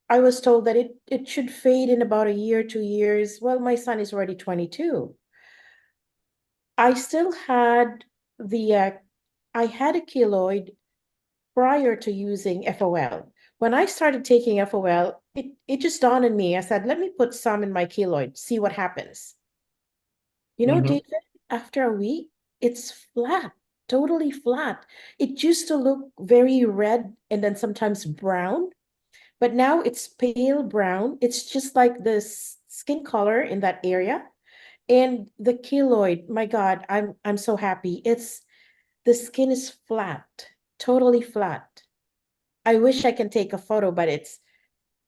Speaker 1: I was told that it should fade in about a year, 2 years. Well, my son is already 22. I still had I had a keloid prior to using FOL. When I started taking FOL, it just dawned on me. I said, let me put some in my keloid, see what happens. You know,
Speaker 4: Mhm.
Speaker 1: David, after a week, it's flat, totally flat. It used to look very red and then sometimes brown, but now it's pale brown. It's just like the skin color in that area. And the keloid, my God, I'm so happy. The skin is flat, totally flat. I wish I can take a photo, but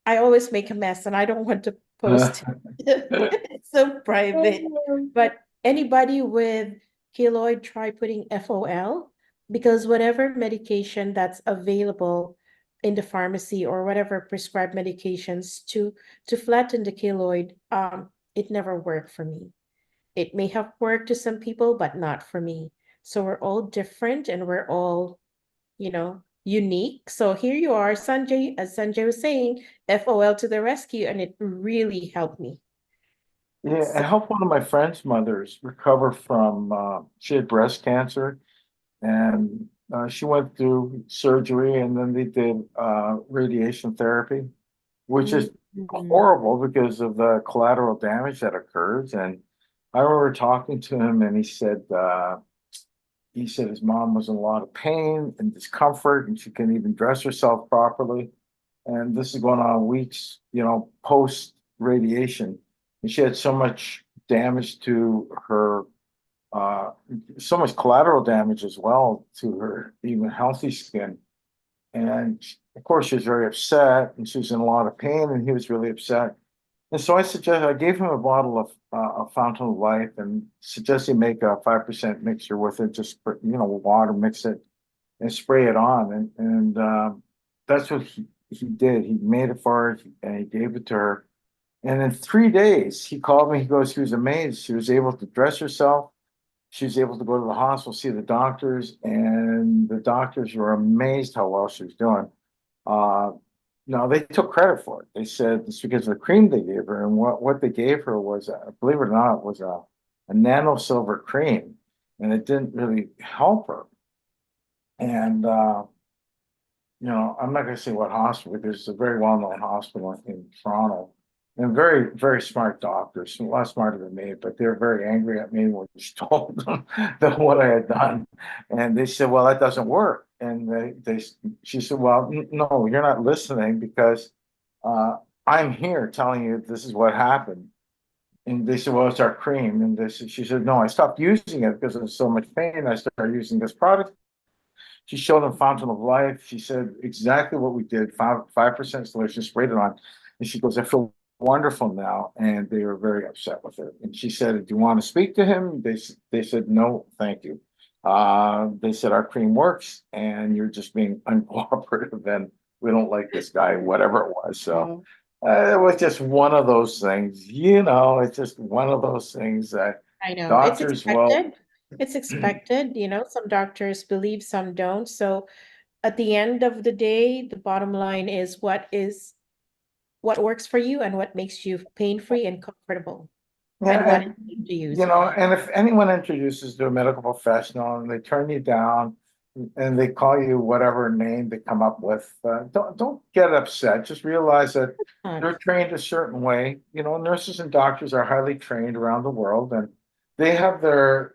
Speaker 1: I always make a mess and I don't want to post it. It's so private. But anybody with keloid, try putting FOL, because whatever medication that's available in the pharmacy or whatever prescribed medications to flatten the keloid, it never worked for me. It may have worked to some people, but not for me. So we're all different and we're all, unique. So here you are, Sanjay, as Sanjay was saying, FOL to the rescue, and it really helped me.
Speaker 4: Yeah, I
Speaker 1: So,
Speaker 4: helped one of my friend's mothers recover from, she had breast cancer, and she went through surgery, and then they did radiation therapy, which is
Speaker 1: mhm.
Speaker 4: horrible because of the collateral damage that occurs. And I remember talking to him, and he said his mom was in a lot of pain and discomfort, and she couldn't even dress herself properly. And this is going on weeks, post radiation. And she had so much damage to her, uh, so much collateral damage as well to her even healthy skin. And of course, she was very upset, and she was in a lot of pain, and he was really upset. And so I gave him a bottle of Fountain of Life, and suggested he make a 5% mixture with it, just water, mix it and spray it on. And that's what he did. He made it for her and he gave it to her. And in 3 days, he called me. He goes, he was amazed. She was able to dress herself. She was able to go to the hospital, see the doctors, and the doctors were amazed how well she was doing. Uh, no, they took credit for it. They said it's because of the cream they gave her, and what they gave her was, believe it or not, was a nano silver cream, and it didn't really help her. And I'm not going to say what hospital, because it's a very well-known hospital in Toronto, and very, very smart doctors, a lot smarter than me, but they're very angry at me when she told them that what I had done. And they said, well, that doesn't work. And she said, well, no, you're not listening, because uh, I'm here telling you this is what happened. And they said, well, it's our cream. And she said, no, I stopped using it because of so much pain. I started using this product. She showed them Fountain of Life. She said exactly what we did, 5% solution, sprayed it on. And she goes, I feel wonderful now. And they were very upset with her. And she said, do you want to speak to him? They said, no, thank you. They said, our cream works and you're just being uncooperative and we don't like this guy, whatever it was. So it was just one of those things, it's just one of those things that
Speaker 1: I know it's
Speaker 4: doctors will.
Speaker 1: expected. It's expected, some doctors believe, some don't. So at the end of the day, the bottom line is what works for you and what makes you pain-free and comfortable and
Speaker 4: Yeah,
Speaker 1: what is
Speaker 4: and
Speaker 1: safe to use.
Speaker 4: and if anyone introduces to a medical professional and they turn you down and they call you whatever name they come up with, don't get upset. Just realize that
Speaker 1: Not.
Speaker 4: they're trained a certain way. Nurses and doctors are highly trained around the world, and they have their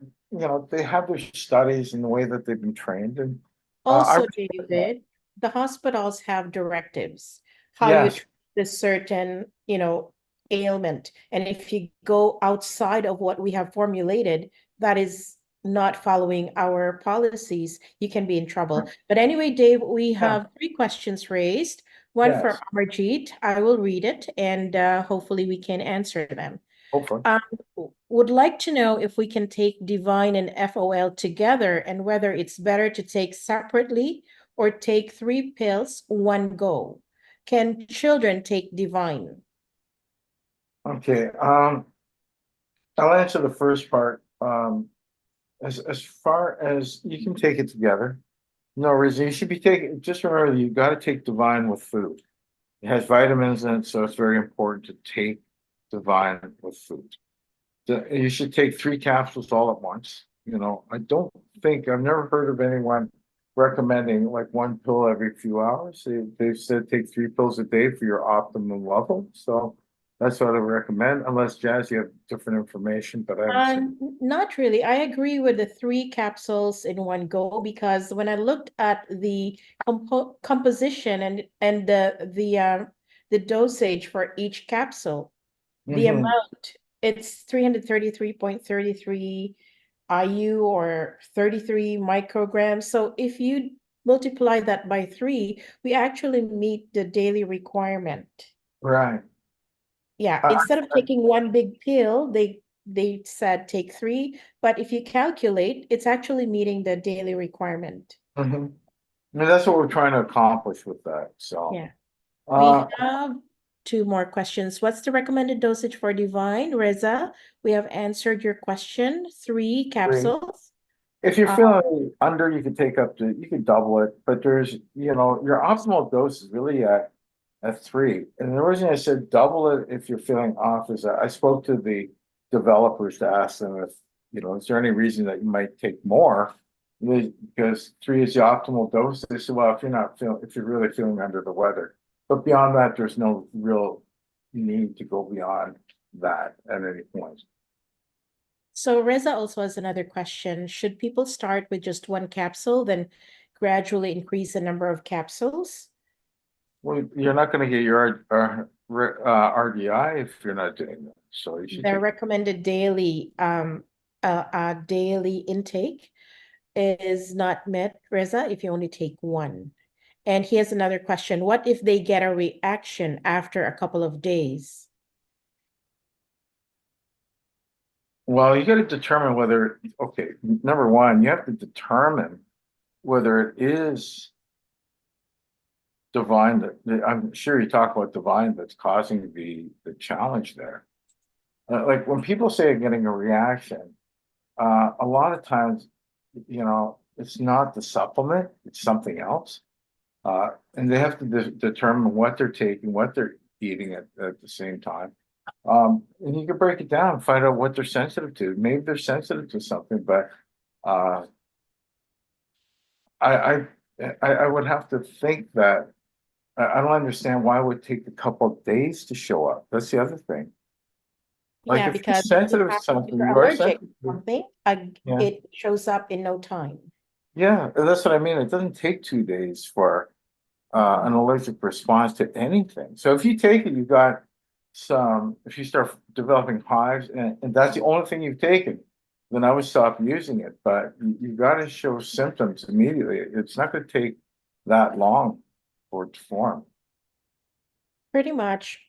Speaker 4: studies and the way that they've been trained. And I
Speaker 1: Also,
Speaker 4: respect that.
Speaker 1: David, the hospitals have directives, how you
Speaker 4: Yes.
Speaker 1: treat this certain, ailment. And if you go outside of what we have formulated, that is not following our policies, you can be in trouble. But anyway, Dave, we
Speaker 4: Yeah.
Speaker 1: have three questions raised. One for
Speaker 4: Yes.
Speaker 1: Amarjeet. I will read it and hopefully we can answer them.
Speaker 4: Hopefully.
Speaker 1: Um, would like to know if we can take Divine and FOL together and whether it's better to take separately or take 3 pills one go. can children take Divine?
Speaker 4: Okay, I'll answer the first part. As far as you can take it together, no reason you should be taking. Just remember, you got to take Divine with food. It has vitamins in it, so it's very important to take Divine with food. You should take 3 capsules all at once. I don't think I've never heard of anyone recommending like 1 pill every few hours. They've said take 3 pills a day for your optimum level. So that's what I recommend, unless Jazz, you have different information, but I haven't seen.
Speaker 1: Not really. I agree with the 3 capsules in one go because when I looked at the composition and the dosage for each capsule, the
Speaker 4: Mhm.
Speaker 1: amount, it's 333.33 IU or 33 micrograms. So if you multiply that by 3, we actually meet the daily requirement.
Speaker 4: Right.
Speaker 1: Yeah,
Speaker 4: I,
Speaker 1: instead of
Speaker 4: I,
Speaker 1: taking one big pill, they said take 3, but if you calculate, it's actually meeting the daily requirement.
Speaker 4: mhm. I mean, that's what we're trying to accomplish with that. So,
Speaker 1: Yeah. We
Speaker 4: uh,
Speaker 1: have 2 more questions. What's the recommended dosage for Divine? Reza, we have answered your question. 3
Speaker 4: great.
Speaker 1: capsules.
Speaker 4: If you're
Speaker 1: Uh,
Speaker 4: feeling under, you could double it, but your optimal dose is really at 3. And the reason I said double it if you're feeling off is that I spoke to the developers to ask them if, is there any reason that you might take more? Because 3 is the optimal dose. They said, well, if you're really feeling under the weather, but beyond that, there's no real need to go beyond that at any point.
Speaker 1: so Reza also has another question. Should people start with just 1 capsule, then gradually increase the number of capsules?
Speaker 4: Well, you're not going to get your RDI if you're not doing that. So you should
Speaker 1: Their
Speaker 4: take.
Speaker 1: recommended daily intake is not met, Reza, if you only take 1. And he has another question. What if they get a reaction after a couple of days?
Speaker 4: Well, you got to determine whether, okay, number one, you have to determine whether it is divine I'm sure you talk about divine that's causing the challenge there. Like when people say they're getting a reaction, a lot of times, it's not the supplement, it's something else. And they have to determine what they're taking, what they're eating at the same time. And you can break it down and find out what they're sensitive to. Maybe they're sensitive to something, but uh, I, I I would have to think that I don't understand why it would take a couple of days to show up. That's the other thing. Like
Speaker 1: Yeah,
Speaker 4: if you're
Speaker 1: because
Speaker 4: sensitive to
Speaker 1: if
Speaker 4: something,
Speaker 1: you're
Speaker 4: you are
Speaker 1: allergic
Speaker 4: sensitive.
Speaker 1: to something,
Speaker 4: Yeah,
Speaker 1: it shows up in no time.
Speaker 4: yeah, and that's what I mean. It doesn't take 2 days for an allergic response to anything. So if you take it, if you start developing hives and that's the only thing you've taken, then I would stop using it. But you got to show symptoms immediately. It's not going to take that long for it to form.
Speaker 1: Pretty much,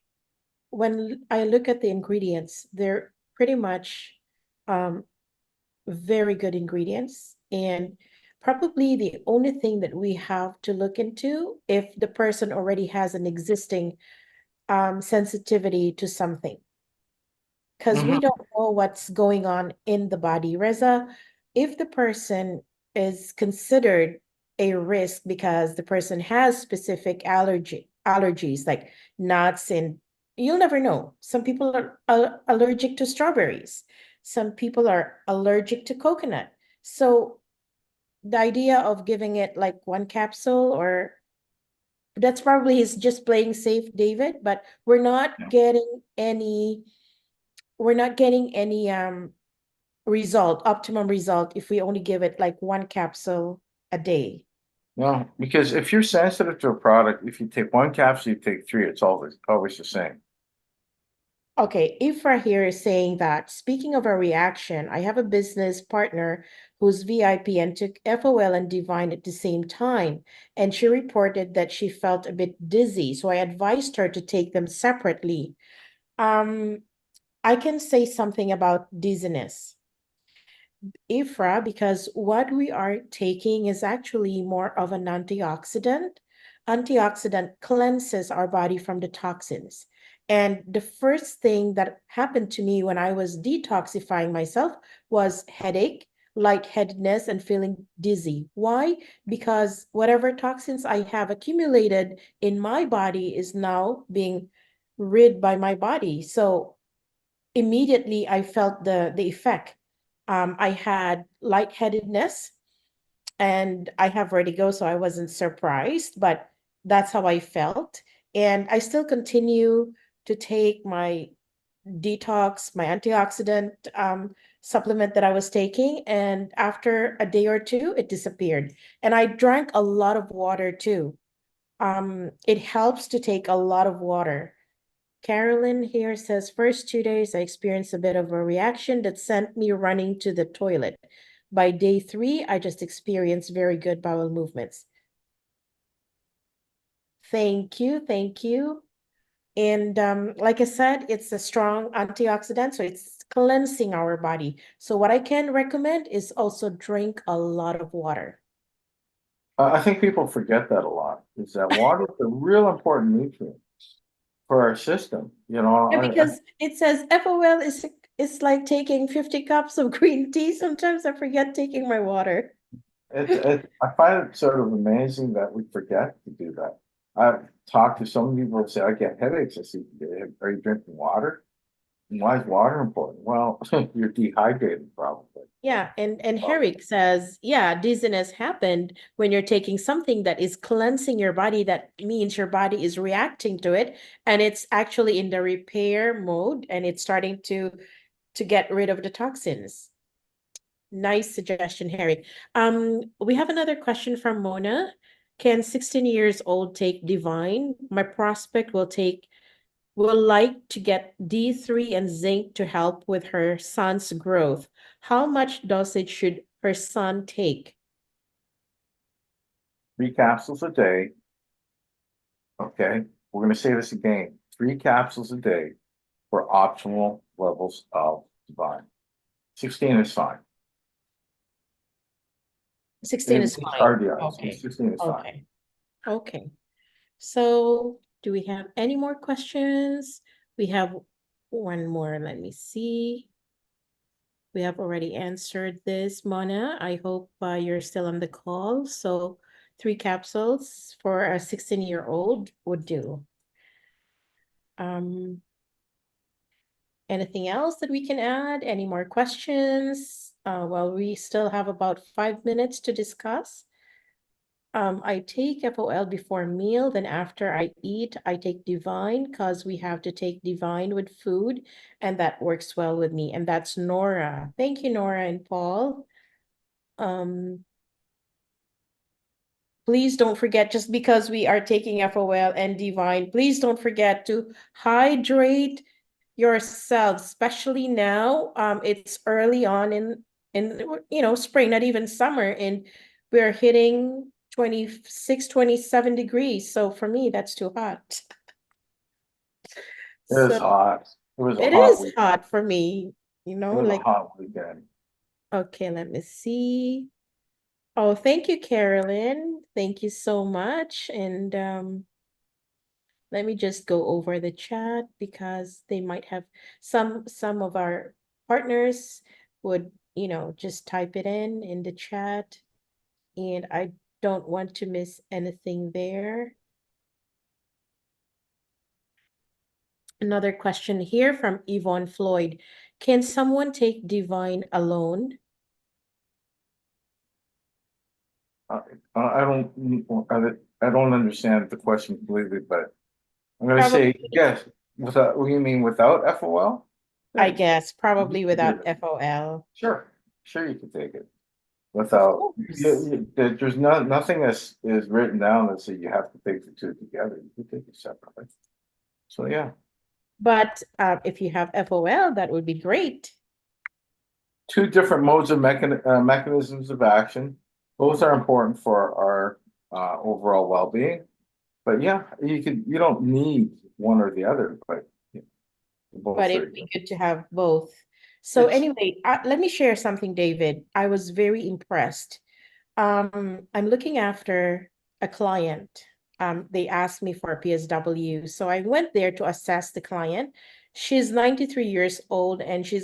Speaker 1: when I look at the ingredients, they're pretty much um, very good ingredients. And probably the only thing that we have to look into if the person already has an existing sensitivity to something, because we
Speaker 4: Mhm.
Speaker 1: don't know what's going on in the body. Reza, if the person is considered a risk because the person has specific allergies like nuts, and you'll never know. Some people are allergic to strawberries. Some people are allergic to coconut. So the idea of giving it like 1 capsule, or that's probably he's just playing safe, David, but
Speaker 4: Yeah.
Speaker 1: we're not getting any optimum result if we only give it like 1 capsule a day.
Speaker 4: No, because if you're sensitive to a product, if you take 1 capsule, you take 3, it's always the same.
Speaker 1: Okay, Ifra here is saying that speaking of a reaction, I have a business partner who's VIP and took FOL and Divine at the same time, and she reported that she felt a bit dizzy. So I advised her to take them separately. Um, I can say something about dizziness, Ifra, because what we are taking is actually more of an antioxidant. antioxidant cleanses our body from the toxins. And the first thing that happened to me when I was detoxifying myself was headache, lightheadedness, and feeling dizzy. Why? Because whatever toxins I have accumulated in my body is now being rid by my body. So immediately I felt the effect. I had lightheadedness, and I have vertigo, so I wasn't surprised, but that's how I felt. And I still continue to take my detox, my antioxidant supplement that I was taking. And after a day or two, it disappeared. And I drank a lot of water too. It helps to take a lot of water. Carolyn here says, first 2 days, I experienced a bit of a reaction that sent me running to the toilet. By day 3, I just experienced very good bowel movements. Thank you. Thank you. And like I said, it's a strong antioxidant, so it's cleansing our body. So what I can recommend is also drink a lot of water.
Speaker 4: I think people forget that a lot, is that water is a real important nutrient for our system.
Speaker 1: Yeah, because it says FOL is like taking 50 cups of green tea. Sometimes I forget taking my water.
Speaker 4: I find it sort of amazing that we forget to do that. I've talked to some people who say, I get headaches. I say, are you drinking water? And why is water important? Well, you're dehydrated probably.
Speaker 1: Yeah, and Herrick says, yeah, dizziness happened when you're taking something that is cleansing your body. That means your body is reacting to it, and it's actually in the repair mode, and it's starting to get rid of the toxins. Nice suggestion, Harry. We have another question from Mona. Can 16 years old take Divine? My prospect will like to get D3 and zinc to help with her son's growth. How much dosage should her son take?
Speaker 4: 3 capsules a day. Okay, we're going to say this again. 3 capsules a day for optimal levels of divine. 16 is fine.
Speaker 1: 16 is
Speaker 4: It's
Speaker 1: fine.
Speaker 4: cardiac, so
Speaker 1: Okay.
Speaker 4: 16 is fine.
Speaker 1: Okay. Okay. So do we have any more questions? We have one more. Let me see. We have already answered this, Mona. I hope you're still on the call. So 3 capsules for a 16-year-old would do. Anything else that we can add? Any more questions? Well, we still have about 5 minutes to discuss. I take FOL before meal, then after I eat, I take Divine because we have to take Divine with food, and that works well with me. And that's Nora. Thank you, Nora and Paul. Please don't forget, just because we are taking FOL and Divine, please don't forget to hydrate yourself, especially now. It's early on in spring, not even summer, and we're hitting 26, 27 degrees. So for me, that's too hot.
Speaker 4: It was
Speaker 1: So
Speaker 4: hot. It was a
Speaker 1: it
Speaker 4: hot
Speaker 1: is
Speaker 4: week.
Speaker 1: hot for me,
Speaker 4: It was a hot weekend.
Speaker 1: okay, let me see. Oh, thank you, Carolyn. Thank you so much. And let me just go over the chat because they might have some of our partners would, just type it in the chat, and I don't want to miss anything there. Another question here from Yvonne Floyd. Can someone take Divine alone?
Speaker 4: I don't understand the question completely, but I'm going to say yes. Without, what do you mean without FOL?
Speaker 1: I guess probably
Speaker 4: You can
Speaker 1: without
Speaker 4: do it.
Speaker 1: FOL.
Speaker 4: Sure, you can take it
Speaker 1: Of
Speaker 4: without.
Speaker 1: course.
Speaker 4: There's nothing that is written down that says you have to take the two together. You can take it separately. So yeah,
Speaker 1: But if you have FOL, that would be great.
Speaker 4: 2 different modes of mechanisms of action. Both are important for our overall well-being. But yeah, you don't need one or the other, but both
Speaker 1: But
Speaker 4: are
Speaker 1: it'd be good to have both. So anyway, let me share something, David. I was very impressed. I'm looking after a client. they asked me for a PSW. So I went there to assess the client. She's 93 years old and she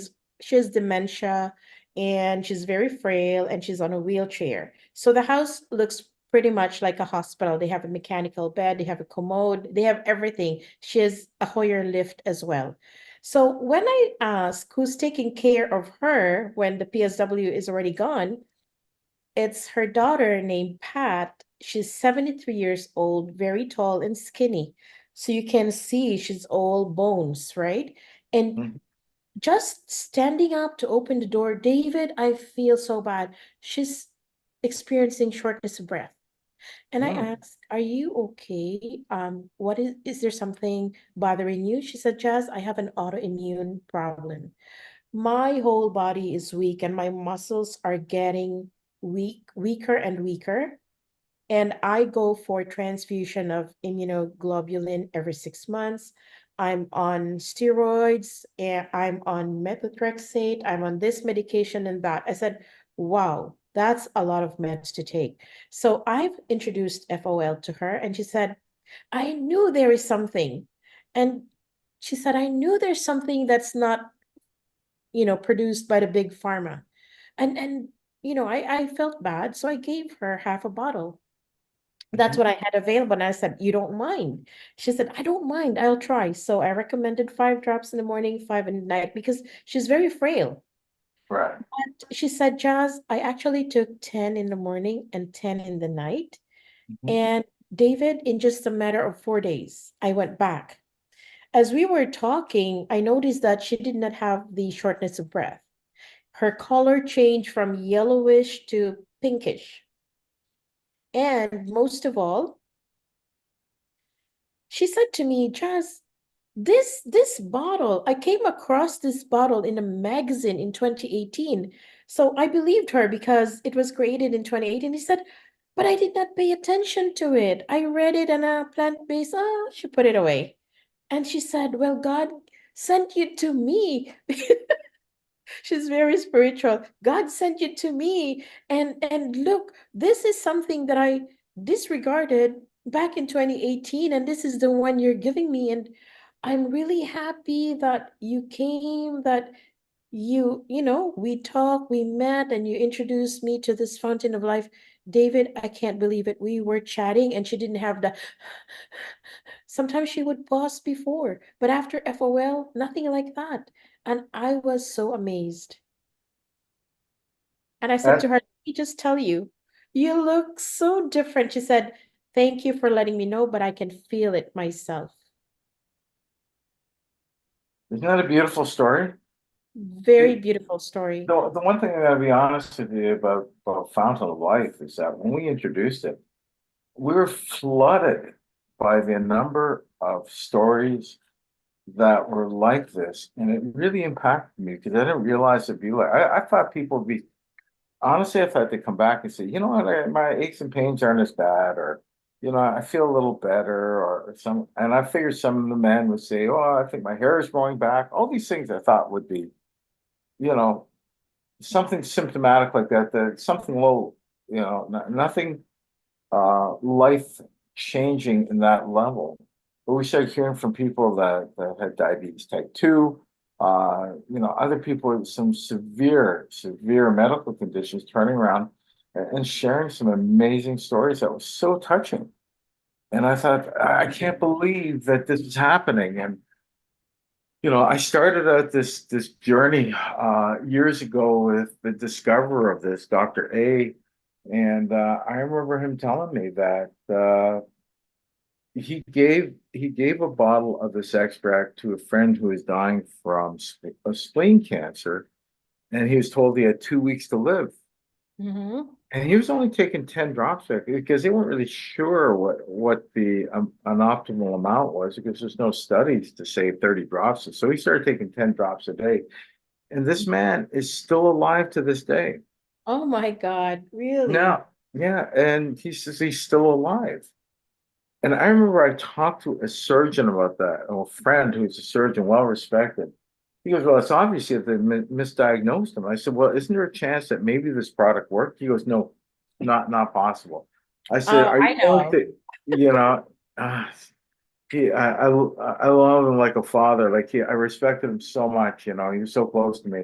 Speaker 1: has dementia and she's very frail and she's on a wheelchair. So the house looks pretty much like a hospital. They have a mechanical bed, they have a commode, they have everything. She has a Hoyer lift as well. So when I ask who's taking care of her when the PSW is already gone, it's her daughter named Pat. She's 73 years old, very tall and skinny. So you can see she's all bones, right? And
Speaker 4: Mhm.
Speaker 1: just standing up to open the door, David, I feel so bad. She's experiencing shortness of breath. And I
Speaker 4: Mm.
Speaker 1: asked, "Are you okay? What is there something bothering you?" She said, "Jazz, I have an autoimmune problem. My whole body is weak and my muscles are getting weaker and weaker. And I go for transfusion of immunoglobulin every 6 months. I'm on steroids and I'm on methotrexate. I'm on this medication and that." I said, "Wow, that's a lot of meds to take." So I've introduced FOL to her and she said, "I knew there is something." And she said, "I knew there's something that's not, produced by the big pharma." And I felt bad, so I gave her half a bottle. That's
Speaker 4: Mhm.
Speaker 1: what I had available. And I said, "You don't mind?" She said, "I don't mind. I'll try." So I recommended 5 drops in the morning, 5 in the night, because she's very frail.
Speaker 4: Right.
Speaker 1: But she said, "Jazz, I actually took 10 in the morning and 10 in the night.
Speaker 4: Mhm.
Speaker 1: And David, in just a matter of 4 days, I went back. As we were talking, I noticed that she did not have the shortness of breath. Her color changed from yellowish to pinkish. And most of all, she said to me, "Jazz, this bottle, I came across this bottle in a magazine in 2018." So I believed her because it was created in 2018. He said, "But I did not pay attention to it. I read it on a plant-based." Oh, she put it away. And she said, "Well, God sent you to me." She's very spiritual. "God sent you to me. And look, this is something that I disregarded back in 2018, and this is the one you're giving me. And I'm really happy that you came, that we talked, we met, and you introduced me to this fountain of life." David, I can't believe it. We were chatting and she didn't have the sometimes she would pause before, but after FOL, nothing like that. And I was so amazed. And I said to
Speaker 4: That
Speaker 1: her, "Let me just tell you, you look so different." She said, "Thank you for letting me know, but I can feel it myself."
Speaker 4: isn't that a beautiful story?
Speaker 1: Very
Speaker 4: It,
Speaker 1: beautiful story.
Speaker 4: the one thing I gotta be honest with you about Fountain of Life is that when we introduced it, we were flooded by the number of stories that were like this, and it really impacted me because I didn't realize it'd be like I thought people would be honestly, I thought they'd come back and say, "You know what, my aches and pains aren't as bad," or I feel a little better, or some, and I figured some of the men would say, "Oh, I think my hair is growing back." All these things I thought would be, you know, something symptomatic like that, that something low, nothing life changing in that level. But we started hearing from people that had diabetes type 2, other people with some severe medical conditions turning around and sharing some amazing stories that was so touching. And I thought, I can't believe that this is happening. And I started out this journey years ago with the discoverer of this, Dr. A. And I remember him telling me that he gave a bottle of this extract to a friend who was dying from a spleen cancer, and he was told he had 2 weeks to live.
Speaker 1: Mm-hmm.
Speaker 4: And he was only taking 10 drops of it because they weren't really sure what the an optimal amount was because there's no studies to say 30 drops. So he started taking 10 drops a day. And this man is still alive to this day.
Speaker 1: Oh my God, really?
Speaker 4: Now, yeah, and he says he's still alive. And I remember I talked to a surgeon about that, a friend who's a surgeon, well respected. He goes, "Well, it's obvious that they misdiagnosed him." I said, "Well, isn't there a chance that maybe this product worked?" He goes, "No, not possible." I said,
Speaker 1: Oh,
Speaker 4: "Are
Speaker 1: I
Speaker 4: you willing
Speaker 1: know.
Speaker 4: to, you know?" Ah, I love him like a father. Like I respected him so much. You know, he was so close to me.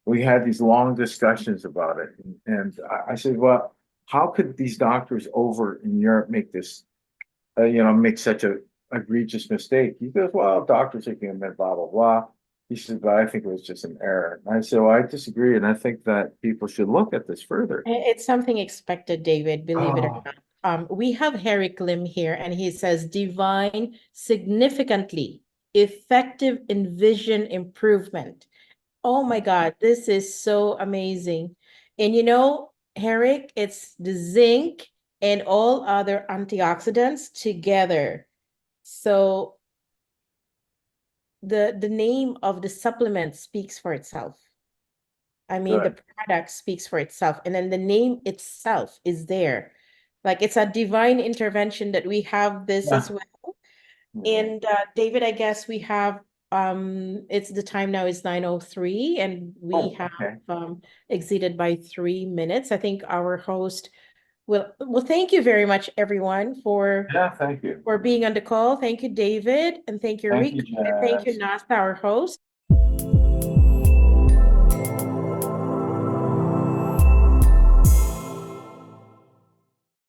Speaker 4: We had these long discussions about it, and I said, "Well, how could these doctors over in Europe make this, make such a egregious mistake?" He goes, "Well, doctors are human, blah blah blah." He said, "But I think it was just an error." And I said, "Well, I disagree, and I think that people should look at this further."
Speaker 1: It's something expected, David, believe it or
Speaker 4: Oh,
Speaker 1: not. We have Eric Lim here, and he says divine, significantly effective in vision improvement. Oh my God, this is so amazing. And Eric, it's the zinc and all other antioxidants together. So the name of the supplement speaks for itself. I mean, the
Speaker 4: good.
Speaker 1: product speaks for itself, and then the name itself is there. Like it's a divine intervention that we have this as
Speaker 4: Yeah.
Speaker 1: well.
Speaker 4: Yeah.
Speaker 1: And David, I guess we have it's the time now is 9:03 and we
Speaker 4: Oh,
Speaker 1: have
Speaker 4: okay.
Speaker 1: exceeded by 3 minutes. I think our host well, thank you very much, everyone,
Speaker 4: Yeah, thank you.
Speaker 1: for being on the call. Thank you, David, and thank you,
Speaker 4: Thank you,
Speaker 1: Rico, and thank you,
Speaker 4: Jazz.
Speaker 1: Nasta, our host.